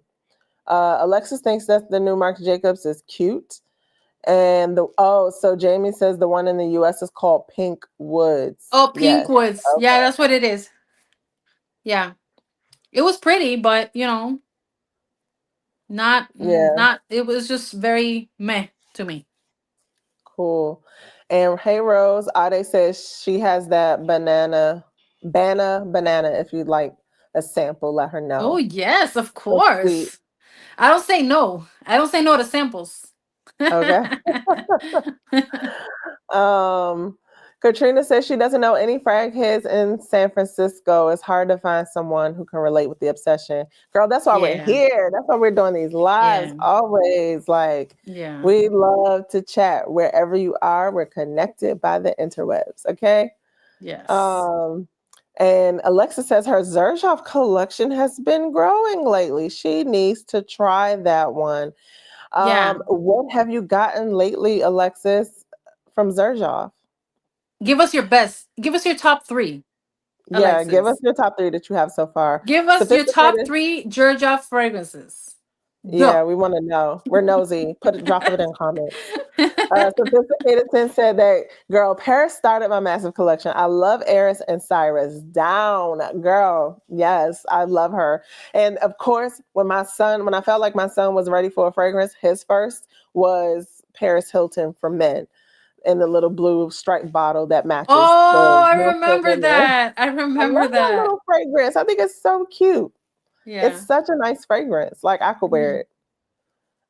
Alexis thinks that the new Marc Jacobs is cute. And so Jamie says the one in the US is called Pink Woods. Oh, Pink Yes. Woods. Okay. Yeah, that's what it is. Yeah. It was pretty, but not Yeah. not it was just very meh to me. Cool. And hey Rose, Ade says she has that banana. If you'd like a sample, let her Oh, know. yes, of So sweet. course. I don't say no. I don't say no to samples. Okay. Um, Katrina says she doesn't know any frag heads in San Francisco. It's hard to find someone who can relate with the obsession. Girl, that's why we're Yeah. here. That's why we're doing these lives Yeah. always. Like, Yeah. we love to chat wherever you are. We're connected by the interwebs. Okay. Yes. Um, and Alexa says her Xerjoff collection has been growing lately. She needs to try that one. Yeah. What have you gotten lately, Alexis, from Xerjoff? Give us your best. Give us your top three, Yeah, give us Alexis. your top three that you have so far. Give us your top Sophisticated. three Georgia fragrances. Yeah, Go. we want to know. We're nosy. Drop it in comments. Sophisticated Sin said that, girl, Paris started my massive collection. I love Eris and Cyrus. Down, girl. Yes, I love her. And of course, when I felt like my son was ready for a fragrance, his first was Paris Hilton for men in the little blue striped bottle that matches Oh, the I men for remember women. that. I I remember love that that. little fragrance. I think it's so cute. Yeah. It's such a nice fragrance. Like I could wear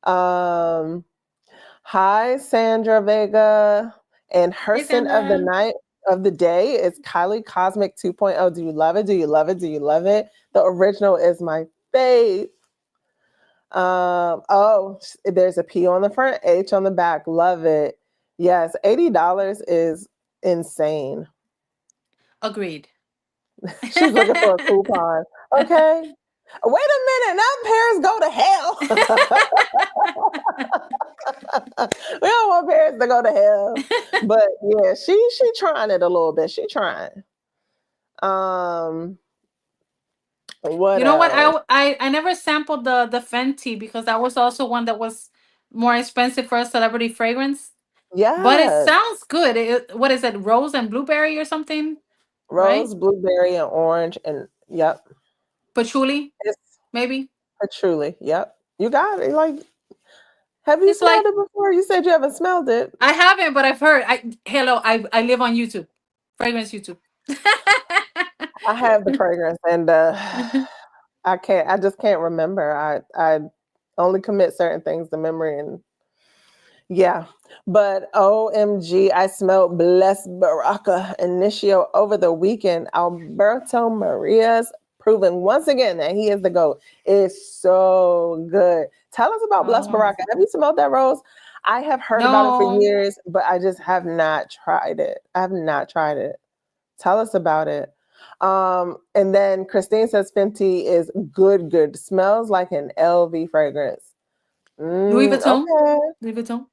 Mhm. it. Hi, Sandra Vega. And her Hey, scent of the Sandra. night of the day is Kylie Cosmic 2.0. Do you love it? Do you love it? Do you love it? The original is my fave. There's a P on the front, H on the back. Love it. Yes, $80 is insane. Agreed. She's looking for a coupon. Okay. Wait a minute, now Paris go to hell. We don't want Paris to go to hell. But yeah, she trying it a little bit. She trying. Um, what You know what? else? I never sampled the Fenty because that was also one that was more expensive for a celebrity fragrance. But it Yes. sounds good. What is it? Rose and blueberry or something, right? Rose, blueberry, and orange, and yep. Patchouli, It's maybe. truly, yep. You got it. Like, have you It's like smelled it before? You said you haven't smelled it. I haven't, but I've heard. I live on YouTube, fragrance YouTube. I have the fragrance, and I can't. I just can't remember. I only commit certain things to memory, and yeah. But OMG, I smelled Blessed Baraka Initio over the weekend. Alberto Maria's proven once again that he is the GOAT. It's so good. Tell us about Blessed Oh Baraka. Have you smelled that rose? I have heard about it for no, years, but I just have not tried it. I have not tried it. Tell us about it. And then Christine says Fenty is good, good. Smells like an LV fragrance. Louis Vuitton. Okay. Louis Vuitton.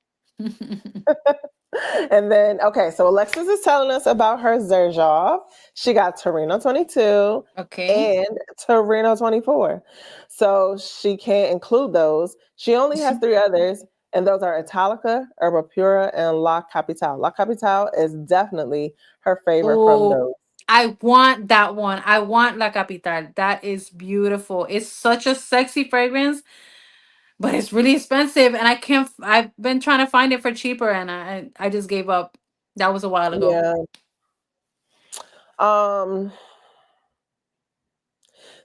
And then, okay, so Alexis is telling us about her Zerjov. She got Torino 22 Okay. and Torino 24. So she can't include those. She only has three others, and those are Italica, Erba Pura, and La Capitale. La Capitale is definitely her favorite from Oh, those. I want that one. I want La Capital. That is beautiful. It's such a sexy fragrance, but it's really expensive, and I can't. I've been trying to find it for cheaper, and I just gave up. That was a while ago. Yeah. Um,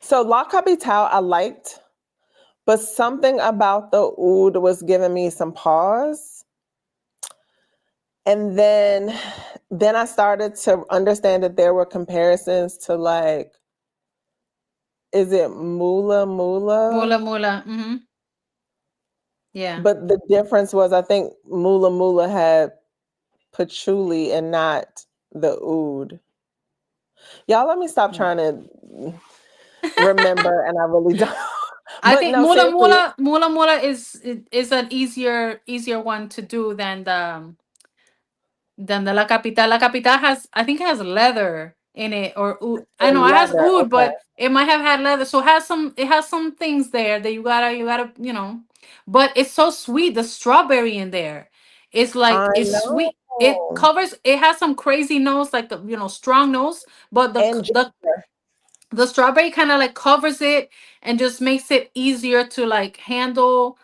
so La Capitale I liked, but something about the oud was giving me some pause. And then I started to understand that there were comparisons to, like, is it Mula Mula Mula? Mula. Yeah. But the difference was I think Mula Mula had patchouli and not the oud. Y'all, let me stop Yeah. trying to remember, and I really don't. I But think no, seriously, Mula Mula is an easier one to do than the La Capital. La Capital has, I think, it has leather in it, or I and know it has leather, oud, okay. but it might have had leather. So it has some things there that you gotta But it's so sweet. The strawberry in there, it's like I it's sweet. It know. covers. It has some crazy nose, like strong nose, but the And the ginger. the strawberry kind of like covers it and just makes it easier to like handle.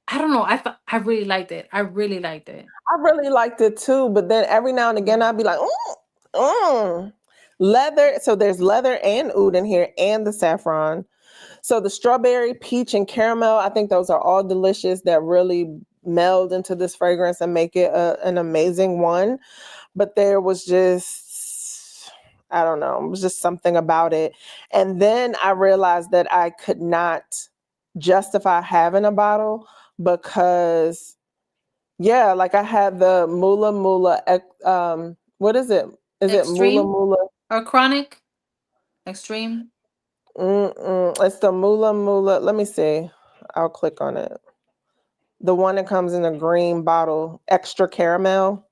I don't know. I really liked it. I really liked it. I really liked it too, but then every now and again I'd be like, mm. Leather. So there's leather and oud in here, and the saffron. So the strawberry, peach, and caramel, I think those are all delicious that really meld into this fragrance and make it an amazing one. But there was just, I don't know, it was just something about it. And then I realized that I could not justify having a bottle because, yeah, like I had the Mula Mula, what is it? Is it Mula Extreme Mula? or chronic? Extreme. It's the Mula Mula. Let me see. I'll click on it. The one that comes in a green bottle, extra caramel,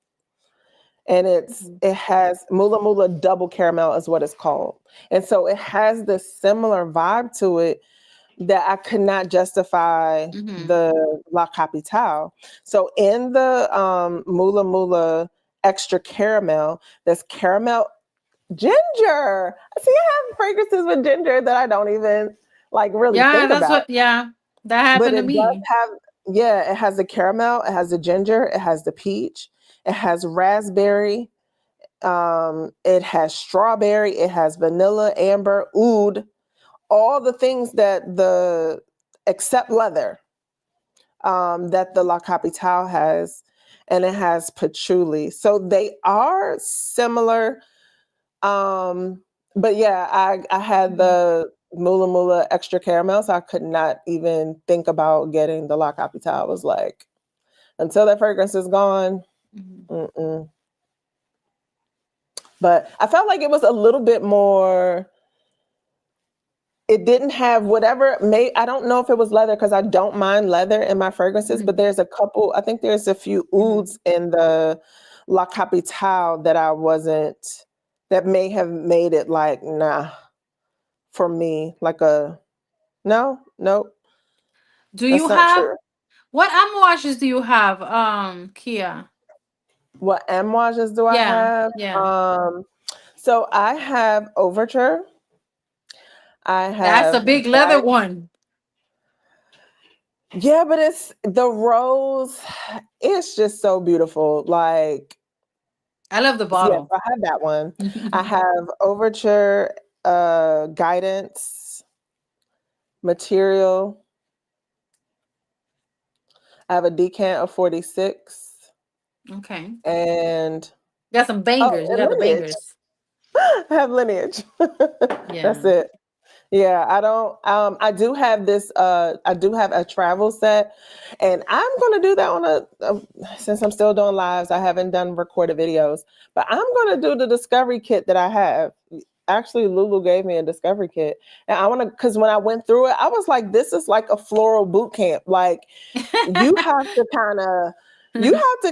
and Mhm. it has Mula Mula double caramel is what it's called, and so it has this similar vibe to it that I could not justify Mhm. the La Capitale. So in the Mula Mula extra caramel, there's caramel ginger. See, I have fragrances with ginger that I don't even like really Yeah, think about. yeah, that But happened to it does me. have, yeah, it has the caramel, it has the ginger, it has the peach, it has raspberry, it has strawberry, it has vanilla, amber, oud, all the things that the except leather that the La Capitale has, and it has patchouli. So they are similar. But yeah, I had Mhm. the Mula Mula extra caramel, so I could not even think about getting the La Capitale. I was like, until that fragrance is gone, Mhm. mm-mm. But I felt like it was a little bit more, it didn't have whatever may, I don't know if it was leather because I don't mind leather in my fragrances, but Mhm, there's a couple, I think there's a few mhm. ouds in the La Capitale that I wasn't, that may have made it like, nah, for me, like a, no, nope, Do that's you not have true. what amouages do you have, Kia? What amouages do I Yeah, have? yeah. So I have Overture. I That's a have big leather one. yeah, but it's the rose. It's just so beautiful. Like, I love the yes, bottle. I have that one. I have Overture, Guidance, Material. I have a decant of 46, Okay. and Got some oh, bangers. You and got the Lineage. bangers. I have Lineage. That's Yeah. it. Yeah, I don't I do have this I do have a travel set, and I'm going to do that on since I'm still doing lives, I haven't done recorded videos, but I'm going to do the discovery kit that I have. Actually, Lulu gave me a discovery kit, and I want to, cuz when I went through it, I was like, this is like a floral boot camp. Like, you have to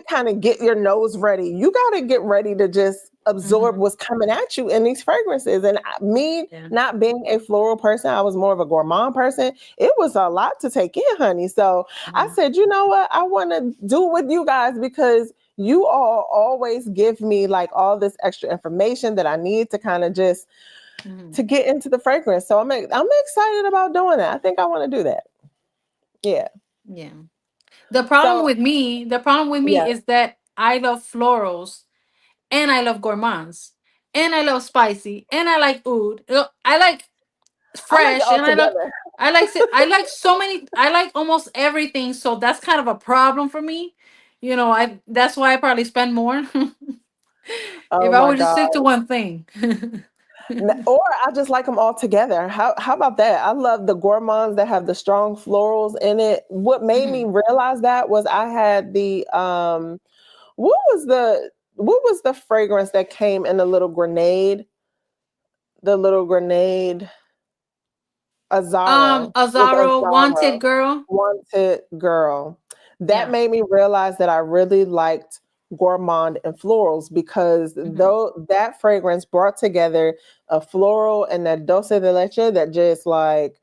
kind of get your nose ready. You got to get ready to just absorb Mhm. what's coming at you in these fragrances. And me Yeah. not being a floral person, I was more of a gourmand person. It was a lot to take in, honey. So I Mhm. said, you know what? I want to do it with you guys because you all always give me like all this extra information that I need to kind of just to Mhm. get into the fragrance. So I'm excited about doing that. I think I want to do that. Yeah. Yeah. So The problem with yeah, me is that I love florals and I love gourmands and I love spicy and I like oud. I like I like it fresh all and together. I like so many, I like almost everything, so that's kind of a problem for me. I that's why I probably spend more if Oh I my would just God. stick to one thing. Or I just like them all together. How about that? I love the gourmands that have the strong florals in it. What made me Mhm. realize that was I had the what was the fragrance that came in the little grenade? The little grenade Azaro. With Azaro Azaro. Wanted Girl. Wanted Girl. That Yeah. made me realize that I really liked gourmand and florals because Hmm. though that fragrance brought together a floral and that dulce de leche that just like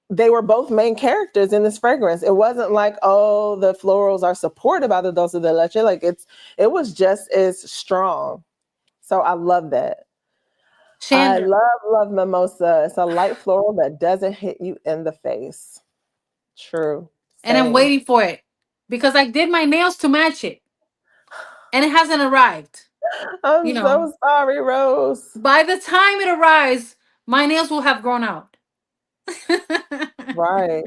they were both main characters in this fragrance. It wasn't like, oh, the florals are supported by the dulce de leche. Like it was just as strong. So I love that. I Chandra. love mimosa. It's a light floral that doesn't hit you in the face. True. And I'm Same. waiting for it because I did my nails to match it and it hasn't arrived. You I'm know, so sorry, Rose. by the time it arrives, my nails will have grown out. Right.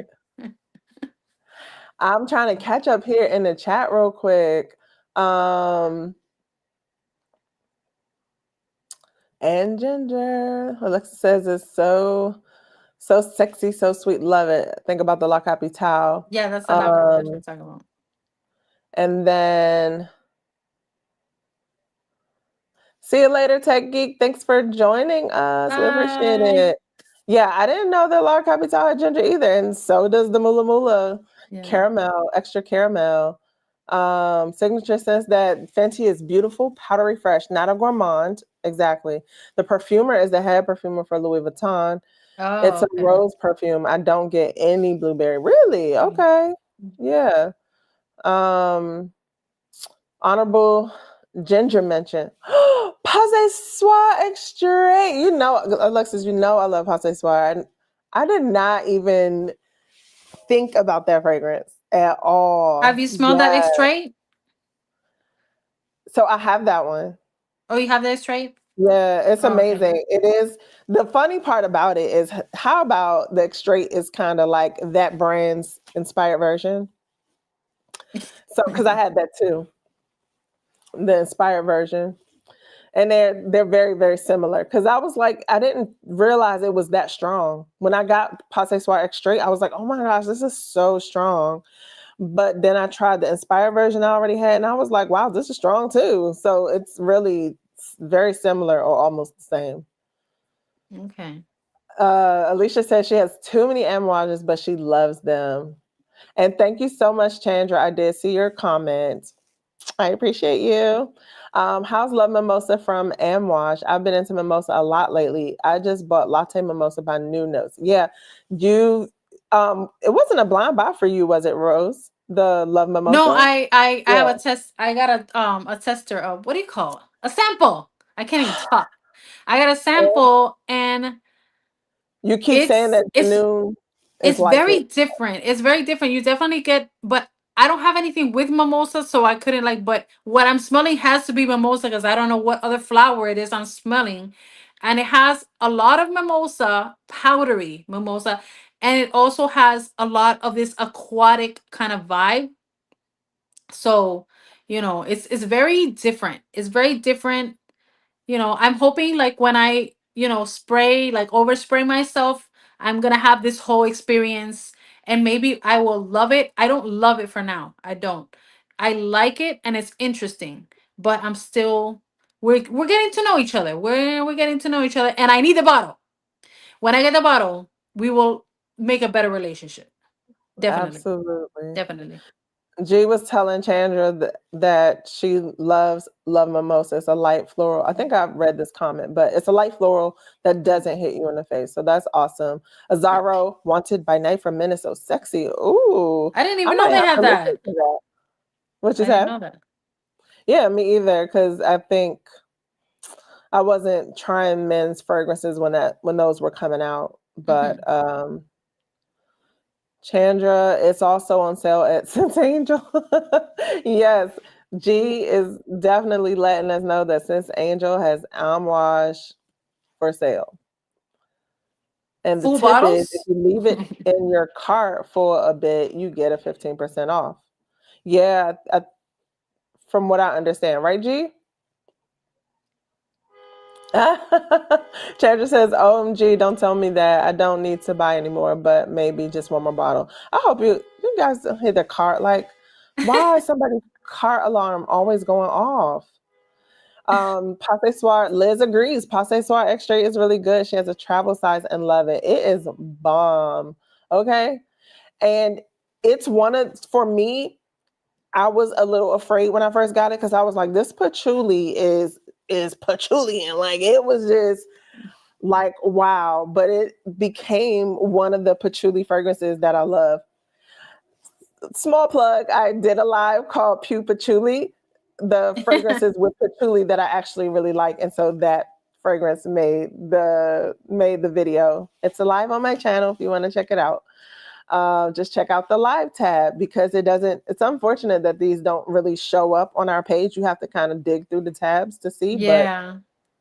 I'm trying to catch up here in the chat real quick. Um, and Ginger. Alexa says it's so sexy, so sweet. Love it. Think about the La Capitale. Yeah, that's a lot that you're Um, talking about. and then see you later, Tech Geek. Thanks for joining us. We appreciate Bye. it. Yeah, I didn't know that La Capitale had ginger either, and so does the Mula Mula Yeah. caramel, extra caramel. Signature says that Fenty is beautiful, powdery fresh, not a gourmand. Exactly. The perfumer is the head perfumer for Louis Vuitton. It's Oh, a okay. rose perfume. I don't get any blueberry. Really? Mm. Okay. Yeah. Um, Honorable Ginger mention. Pase Soir Extrait. You know, Alexis, you know I love Pase Soir. I did not even think about that fragrance at Have all. you smelled that Yeah. extrait? So I have that one. Oh, you have that extrait? Yeah, it's Oh, okay. amazing. It is. The funny part about it is how about the Extrait is kind of like that brand's inspired version. So because I had that too, the inspired version. And they're very very similar because I was like I didn't realize it was that strong when I got Passe Soir Extrait. I was like, oh my gosh, this is so strong. But then I tried the inspired version I already had, and I was like, wow, this is strong too. So it's really very similar or almost the same. Okay. Alicia says she has too many amouages, but she loves them. And thank you so much, Chandra. I did see your comment. I appreciate you. How's Love Mimosa from Amwash? I've been into mimosa a lot lately. I just bought Latte Mimosa by New Notes. Yeah, you. It wasn't a blind buy for you, was it, Rose? The Love No, Mimosa. I Yeah. have a test. I got a tester of, what do you call it? A sample. I can't even talk. I got a sample, and You keep saying it's that the it's new is it's like it. very different. It's very different. You definitely get, but I don't have anything with mimosa, so I couldn't like. But what I'm smelling has to be mimosa because I don't know what other flower it is I'm smelling, and it has a lot of mimosa, powdery mimosa, and it also has a lot of this aquatic kind of vibe. So, it's very different. It's very different. I'm hoping like when I, spray, like overspray myself, I'm gonna have this whole experience, and maybe I will love it. I don't love it for now. I don't. I like it and it's interesting, but I'm still we're getting to know each other. We're getting to know each other, and I need the bottle. When I get the bottle, we will make a better relationship. Definitely. Absolutely. Definitely. G was telling Chandra that she loves Love Mimosa. It's a light floral. I think I've read this comment, but it's a light floral that doesn't hit you in the face. So that's awesome. Azaro, Wanted by Night from Minnesota. Sexy. Ooh, I didn't I even know might they have had to listen that. to that. What you I didn't say? know that. Yeah, me either. Because I think I wasn't trying men's fragrances when those were coming out. Mhm. But Chandra, it's also on sale at Sense Angel. Yes, G is definitely letting us know that Sense Angel has Amwash for sale. And the Full tip is if bottles? you leave it in your cart for a bit, you get a 15% off. Yeah, from what I understand, right, G? Chandra says, OMG, don't tell me that. I don't need to buy anymore, but maybe just one more bottle. I hope you guys don't hit the cart. Like, why is somebody's cart alarm always going off? Passe Soir, Liz agrees. Passe Soir Extra is really good. She has a travel size and love it. It is bomb. Okay. And it's for me, I was a little afraid when I first got it because I was like, this patchouli is patchouli, and like it was just like wow. But it became one of the patchouli fragrances that I love. Small plug, I did a live called Pew Patchouli, the fragrances with patchouli that I actually really like, and so that fragrance made the video. It's alive on my channel if you want to check it out. Just check out the live tab because it's unfortunate that these don't really show up on our page. You have to kind of dig through the tabs to see, but Yeah.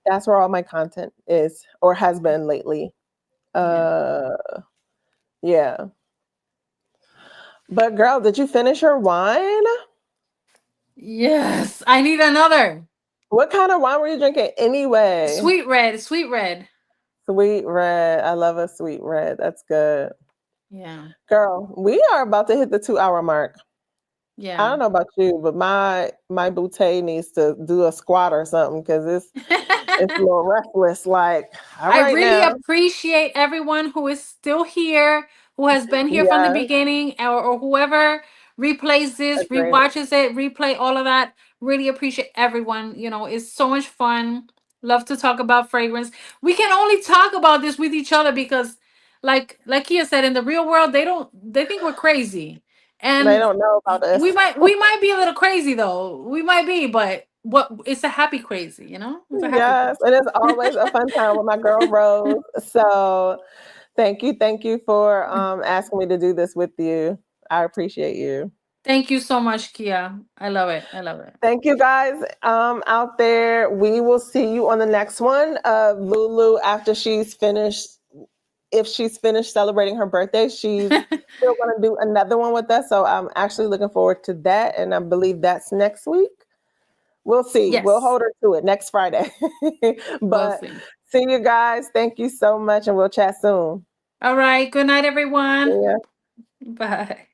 that's where all my content is or has been lately. Yeah. Uh, yeah. But girl, did you finish your wine? Yes. I need another. What kind of wine were you drinking anyway? Sweet red. Sweet red. Sweet red. I love a sweet red. That's good. Yeah. Girl, we are about to hit the 2 hour mark. I Yeah. don't know about you, but my boutte needs to do a squat or something because it's a little restless. Like, all I right really now. appreciate everyone who is still here, who has been here from the Yes, beginning, or whoever replays this, agree. rewatches it, replay all of that. Really appreciate everyone. It's so much fun. Love to talk about fragrance. We can only talk about this with each other because, like Kia said, in the real world, they think we're crazy, They and don't know about we this. might be a little crazy though. We might be, but what it's a happy crazy, It's a happy Yes, crazy. and it's always a fun time with my girl Rose. So thank you for asking me to do this with you. I appreciate you. Thank you so much, Kia. I love it. I love it. Thank you guys out there. We will see you on the next one. Lulu, after she's finished, if she's finished celebrating her birthday, she's still going to do another one with us. So I'm actually looking forward to that. And I believe that's next week. We'll see. We'll Yes, hold her to it next Friday. we'll But see. see you guys. Thank you so much. And we'll chat soon. All right. Good night, everyone. Yeah. Bye.